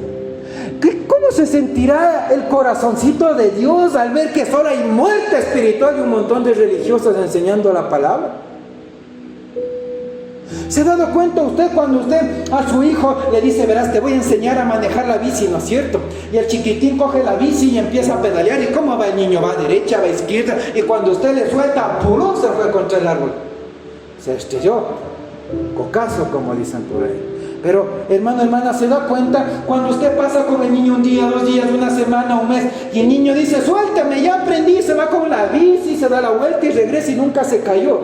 ¿Cómo se sentirá el corazoncito de Dios al ver que solo hay muerte espiritual y un montón de religiosos enseñando la palabra? ¿Se ha dado cuenta usted cuando usted a su hijo le dice, verás, te voy a enseñar a manejar la bici, ¿no es cierto? Y el chiquitín coge la bici y empieza a pedalear. ¿Y cómo va el niño? Va a derecha, va a izquierda. Y cuando usted le suelta, ¡pum!, se fue contra el árbol. Se estrelló. Cocazo, como dicen por ahí. Pero, hermano, hermana, ¿se da cuenta cuando usted pasa con el niño un día, 2 días, una semana, un mes, y el niño dice, suéltame, ya aprendí, se va con la bici, se da la vuelta y regresa y nunca se cayó?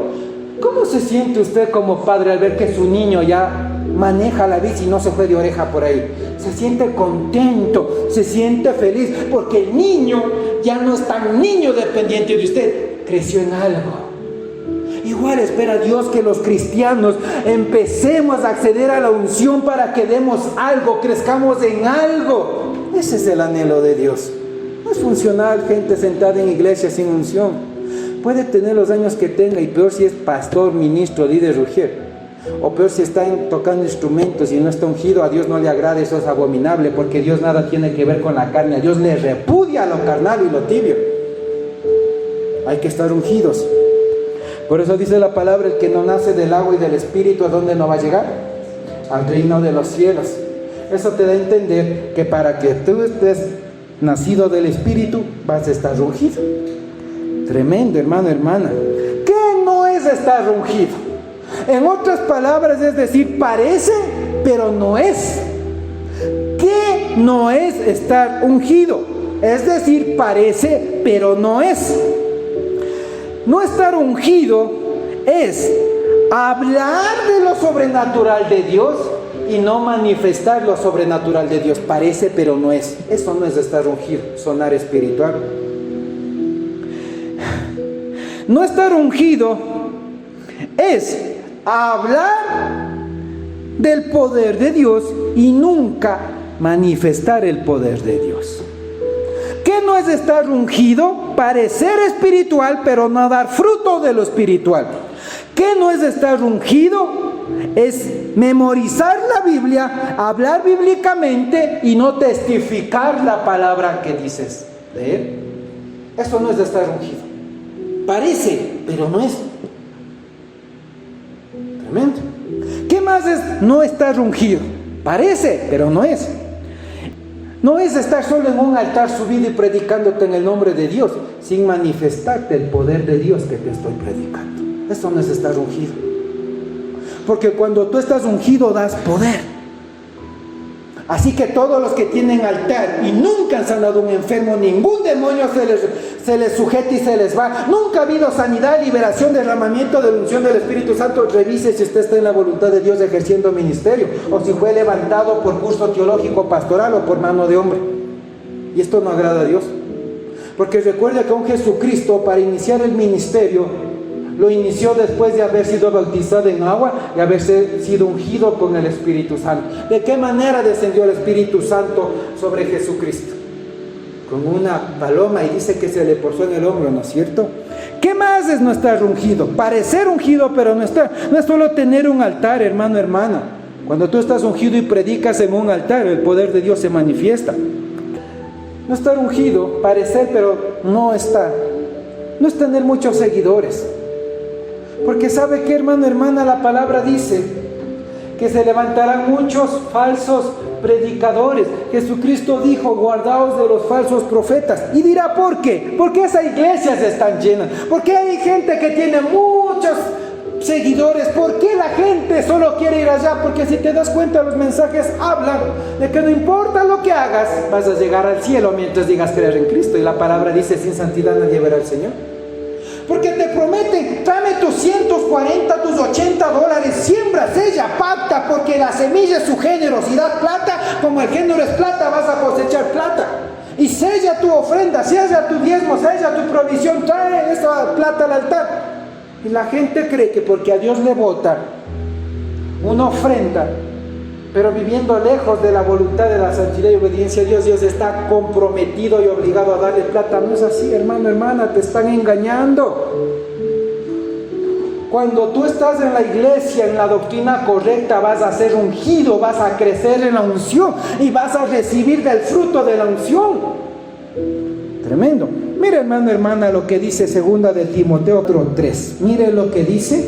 ¿Cómo se siente usted como padre al ver que su niño ya maneja la bici y no se fue de oreja por ahí? Se siente contento, se siente feliz, porque el niño ya no es tan niño dependiente de usted, creció en algo. Igual espera Dios que los cristianos empecemos a acceder a la unción para que demos algo, crezcamos en algo. Ese es el anhelo de Dios. No es funcional gente sentada en iglesia sin unción. Puede tener los años que tenga, y peor si es pastor, ministro, líder, rugier. O peor si está tocando instrumentos y no está ungido. A Dios no le agrada, eso es abominable, porque Dios nada tiene que ver con la carne. A Dios le repudia lo carnal y lo tibio. Hay que estar ungidos. Por eso dice la palabra, el que no nace del agua y del espíritu, ¿a dónde no va a llegar? Al reino de los cielos. Eso te da a entender que para que tú estés nacido del espíritu, vas a estar ungido. Tremendo, hermano, hermana. ¿Qué no es estar ungido? En otras palabras, es decir, parece, pero no es. ¿Qué no es estar ungido? Es decir, parece, pero no es. No estar ungido es hablar de lo sobrenatural de Dios y no manifestar lo sobrenatural de Dios. Parece, pero no es. Eso no es estar ungido, sonar espiritual. No estar ungido es hablar del poder de Dios y nunca manifestar el poder de Dios. ¿Qué no es estar ungido? Parecer espiritual, pero no dar fruto de lo espiritual. ¿Qué no es estar ungido? Es memorizar la Biblia, hablar bíblicamente y no testificar la palabra que dices leer. Eso no es estar ungido. Parece, pero no es. Tremendo. ¿Qué más es no estar ungido? Parece, pero no es. No es estar solo en un altar subido y predicándote en el nombre de Dios, sin manifestarte el poder de Dios que te estoy predicando. Eso no es estar ungido. Porque cuando tú estás ungido, das poder. Así que todos los que tienen altar y nunca han sanado a un enfermo, ningún demonio se les sujeta y se les va. Nunca ha habido sanidad, liberación, derramamiento de la unción del Espíritu Santo. Revise si usted está en la voluntad de Dios ejerciendo ministerio, o si fue levantado por curso teológico pastoral o por mano de hombre. Y esto no agrada a Dios. Porque recuerda que un Jesucristo, para iniciar el ministerio, lo inició después de haber sido bautizado en agua y haber sido ungido con el Espíritu Santo. ¿De qué manera descendió el Espíritu Santo sobre Jesucristo? Con una paloma, y dice que se le posó en el hombro, ¿no es cierto? ¿Qué más es no estar ungido? Parecer ungido, pero no estar. No es solo tener un altar, hermano, hermana. Cuando tú estás ungido y predicas en un altar, el poder de Dios se manifiesta. No estar ungido, parecer, pero no estar. No es tener muchos seguidores. Porque ¿sabe qué, hermano, hermana? La palabra dice que se levantarán muchos falsos predicadores. Jesucristo dijo, guardaos de los falsos profetas. Y dirá, ¿por qué? Porque esas iglesias están llenas. Porque hay gente que tiene muchos seguidores. ¿Por qué la gente solo quiere ir allá? Porque si te das cuenta, los mensajes hablan de que no importa lo que hagas, vas a llegar al cielo mientras digas creer en Cristo. Y la palabra dice, sin santidad nadie verá al Señor. Porque te prometen, tráeme tus 140, tus $80, siembra, sella, pacta, porque la semilla es su género. Si das plata, como el género es plata, vas a cosechar plata. Y sella tu ofrenda, sella tu diezmo, sella tu provisión, trae esa plata al altar. Y la gente cree que porque a Dios le bota una ofrenda, pero viviendo lejos de la voluntad de la santidad y obediencia a Dios, Dios está comprometido y obligado a darle plata. No es así, hermano, hermana, te están engañando. Cuando tú estás en la iglesia, en la doctrina correcta, vas a ser ungido, vas a crecer en la unción y vas a recibir del fruto de la unción. Tremendo. Mire, hermano, hermana, lo que dice 2 de Timoteo 3. Mire lo que dice.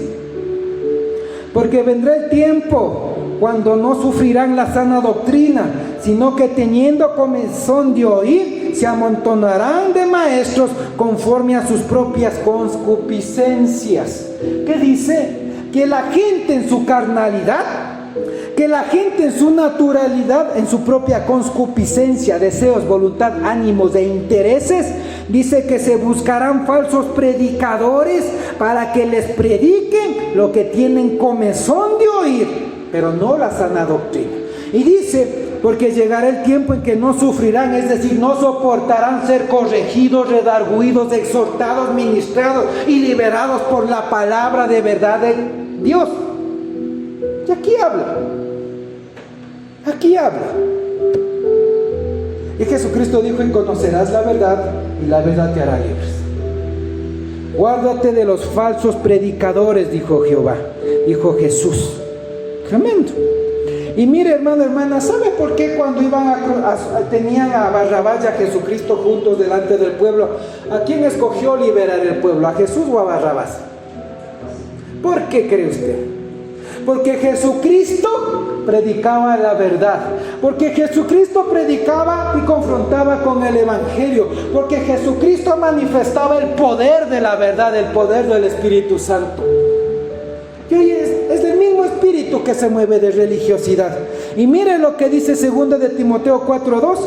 Porque vendrá el tiempo cuando no sufrirán la sana doctrina, sino que teniendo comezón de oír, se amontonarán de maestros conforme a sus propias concupiscencias. ¿Qué dice? Que la gente en su carnalidad, que la gente en su naturalidad, en su propia concupiscencia, deseos, voluntad, ánimos e intereses, dice que se buscarán falsos predicadores para que les prediquen lo que tienen comezón de oír, pero no la sana doctrina. Y dice, porque llegará el tiempo en que no sufrirán, es decir, no soportarán ser corregidos, redarguidos, exhortados, ministrados y liberados por la palabra de verdad de Dios. Y aquí habla. Y Jesucristo dijo, y conocerás la verdad, y la verdad te hará libres. Guárdate de los falsos predicadores, dijo Jehová, dijo Jesús. Tremendo. Y mire, hermano, hermana, ¿sabe por qué cuando tenían a Barrabás y a Jesucristo juntos delante del pueblo, a quién escogió liberar el pueblo? ¿A Jesús o a Barrabás? ¿Por qué cree usted? Porque Jesucristo predicaba la verdad, porque Jesucristo predicaba y confrontaba con el Evangelio, porque Jesucristo manifestaba el poder de la verdad, el poder del Espíritu Santo. Y hoy es el mismo espíritu que se mueve de religiosidad. Y mire lo que dice 2 de Timoteo 4:2.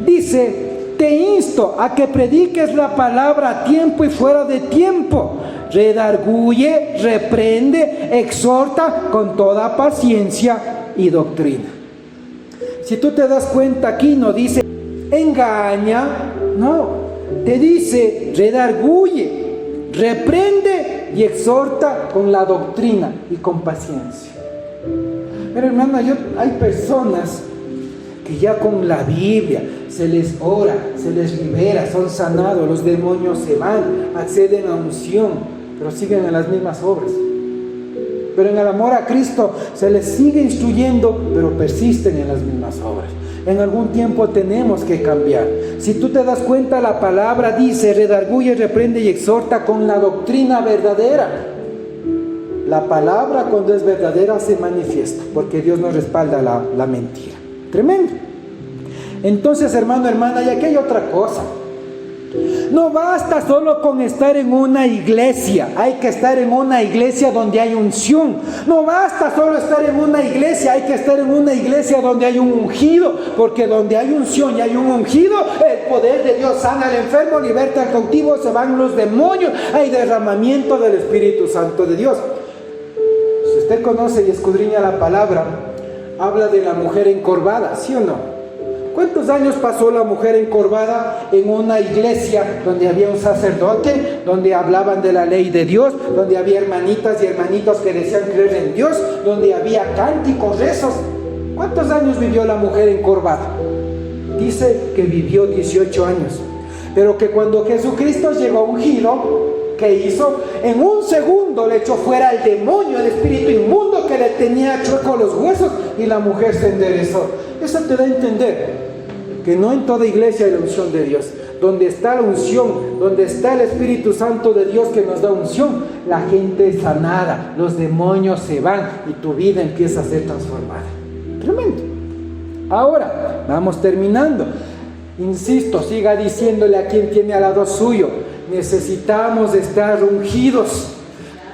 Dice, te insto a que prediques la palabra a tiempo y fuera de tiempo. Redarguye, reprende, exhorta con toda paciencia y doctrina. Si tú te das cuenta, aquí no dice engaña, no, te dice redarguye, reprende y exhorta con la doctrina y con paciencia. Pero hermano, hay personas que ya con la Biblia se les ora, se les libera, son sanados, los demonios se van, acceden a unción, pero siguen en las mismas obras. Pero en el amor a Cristo se les sigue instruyendo, pero persisten en las mismas obras. En algún tiempo tenemos que cambiar. Si tú te das cuenta, la palabra dice, redarguye, reprende y exhorta con la doctrina verdadera. La palabra, cuando es verdadera, se manifiesta, porque Dios no respalda la mentira. Tremendo. Entonces, hermano, hermana, y aquí hay otra cosa. No basta solo con estar en una iglesia, hay que estar en una iglesia donde hay unción. No basta solo estar en una iglesia, hay que estar en una iglesia donde hay un ungido, porque donde hay unción y hay un ungido, el poder de Dios sana al enfermo, liberta al cautivo, se van los demonios, hay derramamiento del Espíritu Santo de Dios. Si usted conoce y escudriña la palabra, habla de la mujer encorvada, ¿sí o no? ¿Cuántos años pasó la mujer encorvada en una iglesia donde había un sacerdote, donde hablaban de la ley de Dios, donde había hermanitas y hermanitos que decían creer en Dios, donde había cánticos, rezos? ¿Cuántos años vivió la mujer encorvada? Dice que vivió 18 años, pero que cuando Jesucristo llegó ungido, ¿qué hizo? En un segundo le echó fuera el demonio, el espíritu inmundo que le tenía chueco los huesos, y la mujer se enderezó. Eso te da a entender que no en toda iglesia hay la unción de Dios. Donde está la unción, donde está el Espíritu Santo de Dios que nos da unción, la gente es sanada, los demonios se van y tu vida empieza a ser transformada. Tremendo. Ahora, vamos terminando. Insisto, siga diciéndole a quien tiene al lado suyo, necesitamos estar ungidos.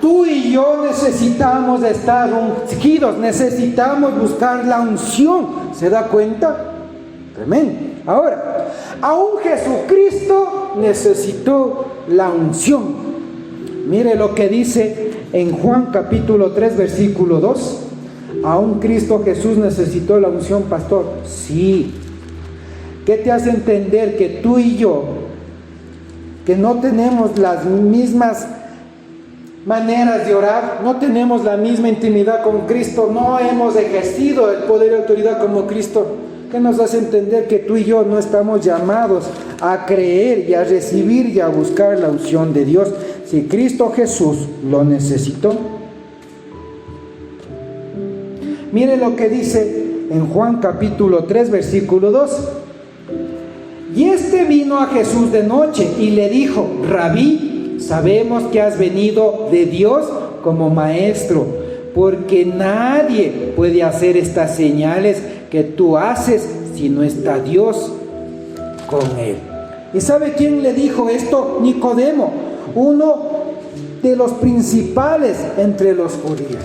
Tú y yo necesitamos estar ungidos, necesitamos buscar la unción. ¿Se da cuenta? Tremendo. Ahora, aún Jesucristo necesitó la unción. Mire lo que dice en Juan capítulo 3, versículo 2. Aún Cristo Jesús necesitó la unción, pastor. Sí. ¿Qué te hace entender que tú y yo, que no tenemos las mismas maneras de orar, no tenemos la misma intimidad con Cristo, no hemos ejercido el poder y autoridad como Cristo, que nos hace entender que tú y yo no estamos llamados a creer y a recibir y a buscar la unción de Dios si Cristo Jesús lo necesitó. Mire lo que dice en Juan capítulo 3 versículo 2. Y este vino a Jesús de noche y le dijo: Rabí, sabemos que has venido de Dios como maestro, porque nadie puede hacer estas señales que tú haces si no está Dios con él. ¿Y sabe quién le dijo esto? Nicodemo, uno de los principales entre los judíos.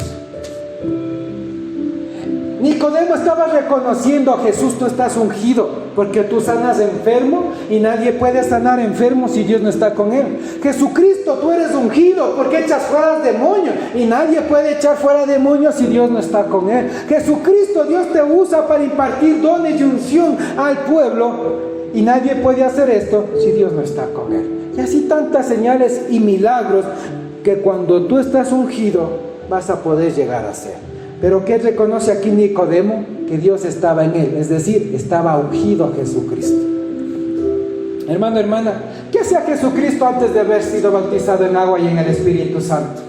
Nicodemo estaba reconociendo a Jesús: tú estás ungido, porque tú sanas enfermo y nadie puede sanar enfermo si Dios no está con él. Jesucristo, tú eres ungido porque echas fuera demonios y nadie puede echar fuera demonios si Dios no está con él. Jesucristo, Dios te usa para impartir dones y unción al pueblo y nadie puede hacer esto si Dios no está con él. Y así tantas señales y milagros que cuando tú estás ungido vas a poder llegar a ser. Pero ¿qué reconoce aquí Nicodemo? Que Dios estaba en él, es decir, estaba ungido a Jesucristo. Hermano, hermana, ¿qué hacía Jesucristo antes de haber sido bautizado en agua y en el Espíritu Santo?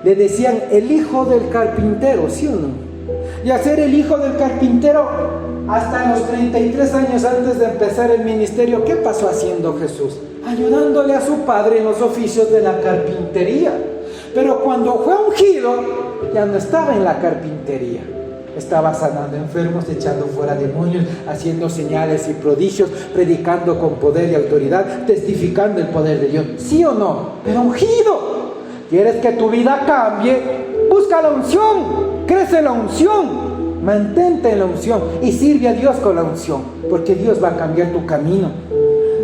Le decían el hijo del carpintero, ¿sí o no? Y al ser el hijo del carpintero, hasta los 33 años antes de empezar el ministerio, ¿qué pasó haciendo Jesús? Ayudándole a su padre en los oficios de la carpintería. Pero cuando fue ungido, ya no estaba en la carpintería, estaba sanando enfermos, echando fuera demonios, haciendo señales y prodigios, predicando con poder y autoridad, testificando el poder de Dios. ¿Sí o no? Pero ungido. ¿Quieres que tu vida cambie? Busca la unción, crece la unción, mantente en la unción y sirve a Dios con la unción, porque Dios va a cambiar tu camino.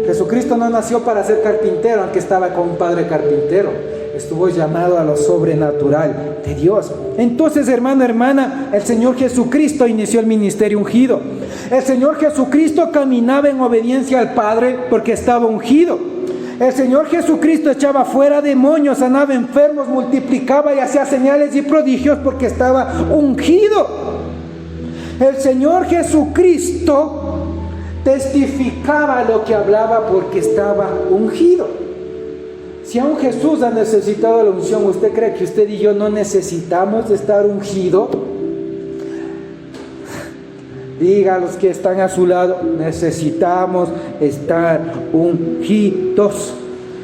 Jesucristo no nació para ser carpintero, aunque estaba con un padre carpintero. Estuvo llamado a lo sobrenatural de Dios. Entonces, hermano, hermana, el Señor Jesucristo inició el ministerio ungido. El Señor Jesucristo caminaba en obediencia al Padre porque estaba ungido. El Señor Jesucristo echaba fuera demonios, sanaba enfermos, multiplicaba y hacía señales y prodigios porque estaba ungido. El Señor Jesucristo testificaba lo que hablaba porque estaba ungido. Si aún Jesús ha necesitado la unción, ¿usted cree que usted y yo no necesitamos de estar ungido? Diga a los que están a su lado: necesitamos estar ungidos.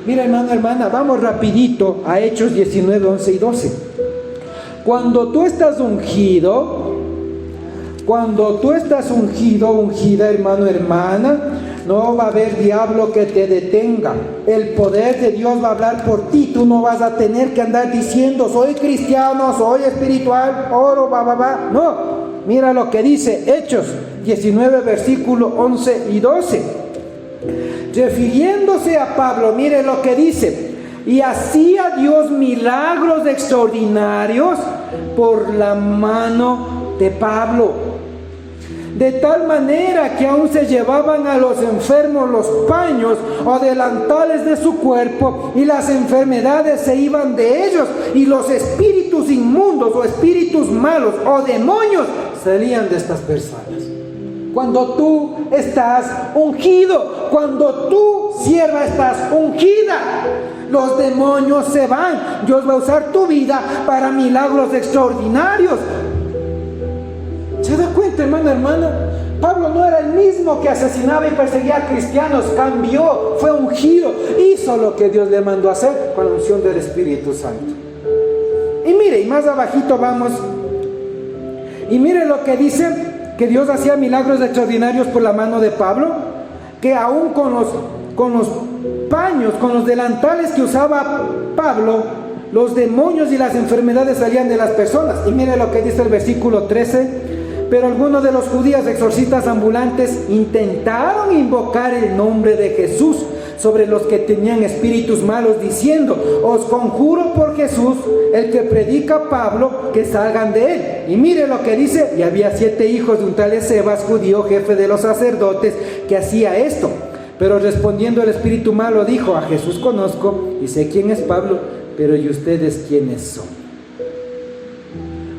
Mira, hermano, hermana, vamos rapidito a Hechos 19, 11 y 12. Cuando tú estás ungido, ungida, hermano, hermana, no va a haber diablo que te detenga. El poder de Dios va a hablar por ti. Tú no vas a tener que andar diciendo: soy cristiano, soy espiritual, oro, No, mira lo que dice Hechos 19, versículo 11 y 12. Refiriéndose a Pablo, mire lo que dice: y hacía Dios milagros extraordinarios por la mano de Pablo. De tal manera que aún se llevaban a los enfermos los paños o delantales de su cuerpo, y las enfermedades se iban de ellos, y los espíritus inmundos o espíritus malos o demonios salían de estas personas. Cuando tú estás ungido, cuando tú, sierva, estás ungida, los demonios se van. Dios va a usar tu vida para milagros extraordinarios. ¿Se da cuenta, hermano, hermana? Pablo no era el mismo que asesinaba y perseguía a cristianos. Cambió, fue ungido, hizo lo que Dios le mandó a hacer con la unción del Espíritu Santo. Y mire, y más abajito vamos, y mire lo que dice: que Dios hacía milagros extraordinarios por la mano de Pablo, que aún con los paños, con los delantales que usaba Pablo, los demonios y las enfermedades salían de las personas. Y mire lo que dice el versículo 13: pero algunos de los judíos exorcistas ambulantes intentaron invocar el nombre de Jesús sobre los que tenían espíritus malos, diciendo: os conjuro por Jesús, el que predica Pablo, que salgan de él. Y mire lo que dice: y había 7 hijos de un tal Escevas, judío, jefe de los sacerdotes, que hacía esto. Pero respondiendo el espíritu malo dijo: a Jesús conozco y sé quién es Pablo, pero ¿y ustedes quiénes son?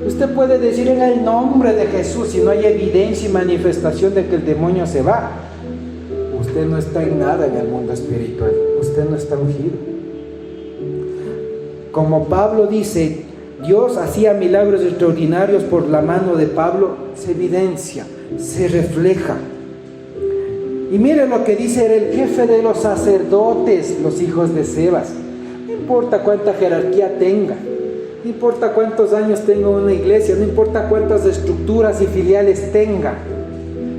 Usted puede decir en el nombre de Jesús, si no hay evidencia y manifestación de que el demonio se va, usted no está en nada en el mundo espiritual, usted no está ungido. Como Pablo dice, Dios hacía milagros extraordinarios por la mano de Pablo, se evidencia, se refleja. Y mire lo que dice, era el jefe de los sacerdotes, los hijos de Sebas. No importa cuánta jerarquía tenga, no importa cuántos años tenga una iglesia, no importa cuántas estructuras y filiales tenga.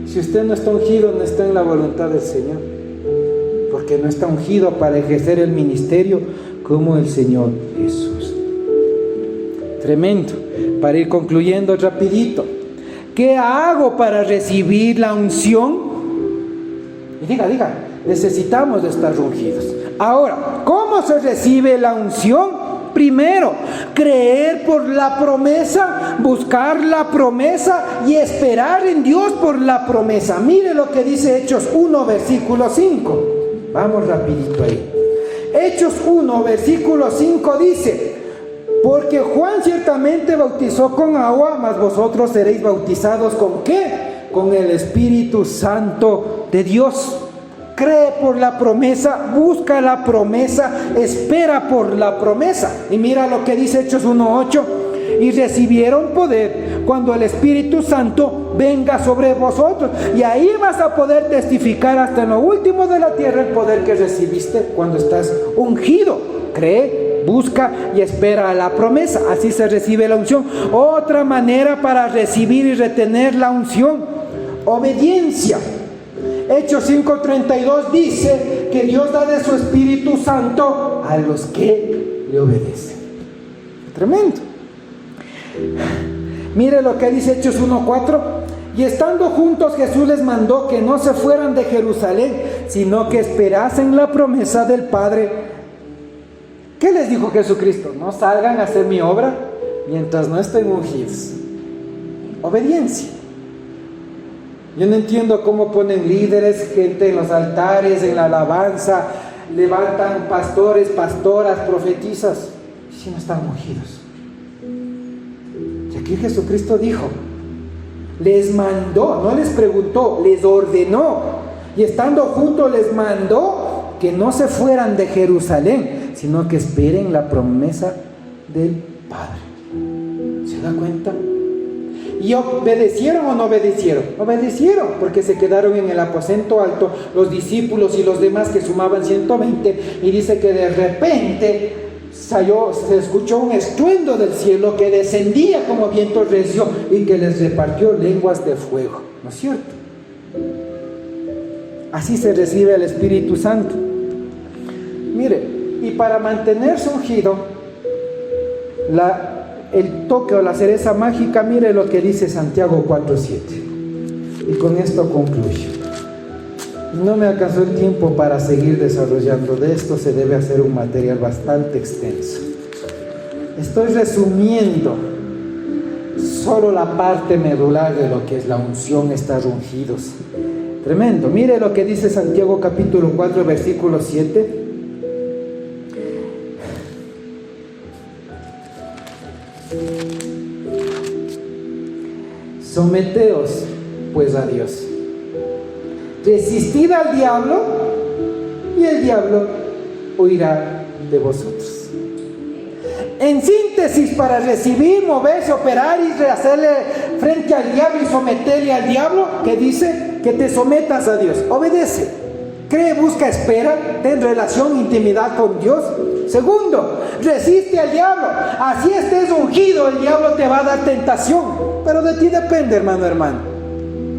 Si usted no está ungido, no está en la voluntad del Señor, porque no está ungido para ejercer el ministerio como el Señor Jesús. Tremendo. Para ir concluyendo rapidito, ¿qué hago para recibir la unción? Y diga, necesitamos estar ungidos. Ahora, ¿cómo se recibe la unción? Primero, creer por la promesa, buscar la promesa y esperar en Dios por la promesa. Mire lo que dice Hechos 1, versículo 5. Vamos rapidito ahí. Hechos 1, versículo 5 dice: porque Juan ciertamente bautizó con agua, mas vosotros seréis bautizados ¿con qué? Con el Espíritu Santo de Dios. Cree por la promesa, busca la promesa, espera por la promesa. Y mira lo que dice Hechos 1:8: y recibieron poder cuando el Espíritu Santo venga sobre vosotros. Y ahí vas a poder testificar hasta en lo último de la tierra el poder que recibiste cuando estás ungido. Cree, busca y espera la promesa. Así se recibe la unción. Otra manera para recibir y retener la unción: obediencia. Hechos 5:32 dice que Dios da de su Espíritu Santo a los que le obedecen. Tremendo. Mire lo que dice Hechos 1:4: y estando juntos Jesús les mandó que no se fueran de Jerusalén, sino que esperasen la promesa del Padre. ¿Qué les dijo Jesucristo? No salgan a hacer mi obra mientras no estén ungidos. Obediencia. Yo no entiendo cómo ponen líderes, gente en los altares, en la alabanza, levantan pastores, pastoras, profetizas, si no están ungidos. Y aquí Jesucristo dijo, les mandó, no les preguntó, les ordenó. Y estando juntos les mandó que no se fueran de Jerusalén, sino que esperen la promesa del Padre. ¿Se da cuenta? ¿Y obedecieron o no obedecieron? Obedecieron, porque se quedaron en el aposento alto los discípulos y los demás, que sumaban 120, y dice que de repente se escuchó un estruendo del cielo que descendía como viento recio y que les repartió lenguas de fuego. ¿No es cierto? Así se recibe el Espíritu Santo. Mire, y para mantenerse ungido, el toque o la cereza mágica, mire lo que dice Santiago 4:7. Y con esto concluyo. No me alcanzó el tiempo para seguir desarrollando. De esto se debe hacer un material bastante extenso. Estoy resumiendo solo la parte medular de lo que es la unción, estar ungidos. Tremendo. Mire lo que dice Santiago capítulo 4, versículo 7. Someteos pues a Dios, resistid al diablo y el diablo huirá de vosotros. En síntesis, para recibir, moverse, operar y hacerle frente al diablo y someterle al diablo, ¿qué dice? Que te sometas a Dios, obedece, cree, busca, espera, ten relación, intimidad con Dios. Segundo, resiste al diablo. Así estés ungido, el diablo te va a dar tentación, pero de ti depende, hermano.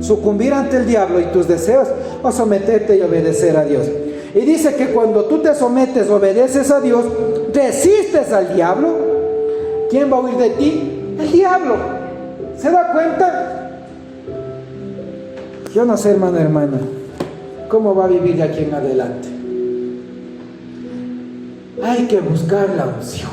Sucumbir ante el diablo y tus deseos, o someterte y obedecer a Dios. Y dice que cuando tú te sometes, obedeces a Dios, resistes al diablo, ¿quién va a huir de ti? El diablo. ¿Se da cuenta? Yo no sé, hermana, cómo va a vivir de aquí en adelante. Hay que buscar la unción.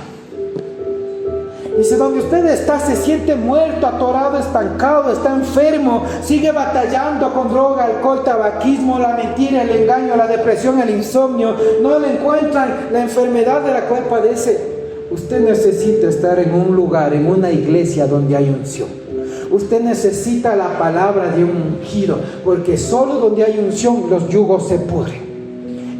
Y si donde usted está se siente muerto, atorado, estancado, está enfermo, sigue batallando con droga, alcohol, tabaquismo, la mentira, el engaño, la depresión, el insomnio, no le encuentran la enfermedad de la cual padece, Usted necesita estar en un lugar, en una iglesia donde hay unción. Usted necesita la palabra de un ungido, porque solo donde hay unción los yugos se pudren.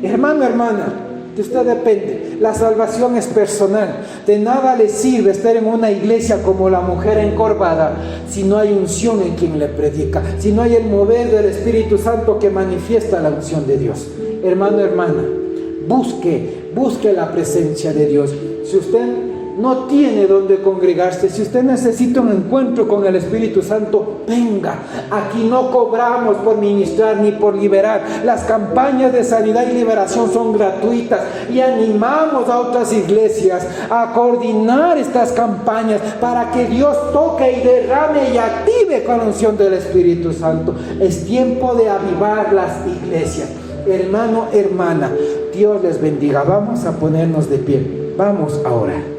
Hermano, hermana, de usted depende. La salvación es personal. De nada le sirve estar en una iglesia como la mujer encorvada si no hay unción en quien le predica, si no hay el mover del Espíritu Santo que manifiesta la unción de Dios. Hermano, hermana, busque la presencia de Dios. Si usted no tiene donde congregarse, si usted necesita un encuentro con el Espíritu Santo, venga. Aquí no cobramos por ministrar ni por liberar. Las campañas de sanidad y liberación son gratuitas y animamos a otras iglesias a coordinar estas campañas para que Dios toque y derrame y active con la unción del Espíritu Santo. Es tiempo de avivar las iglesias. Hermano, hermana, Dios les bendiga. Vamos a ponernos de pie. Vamos a orar.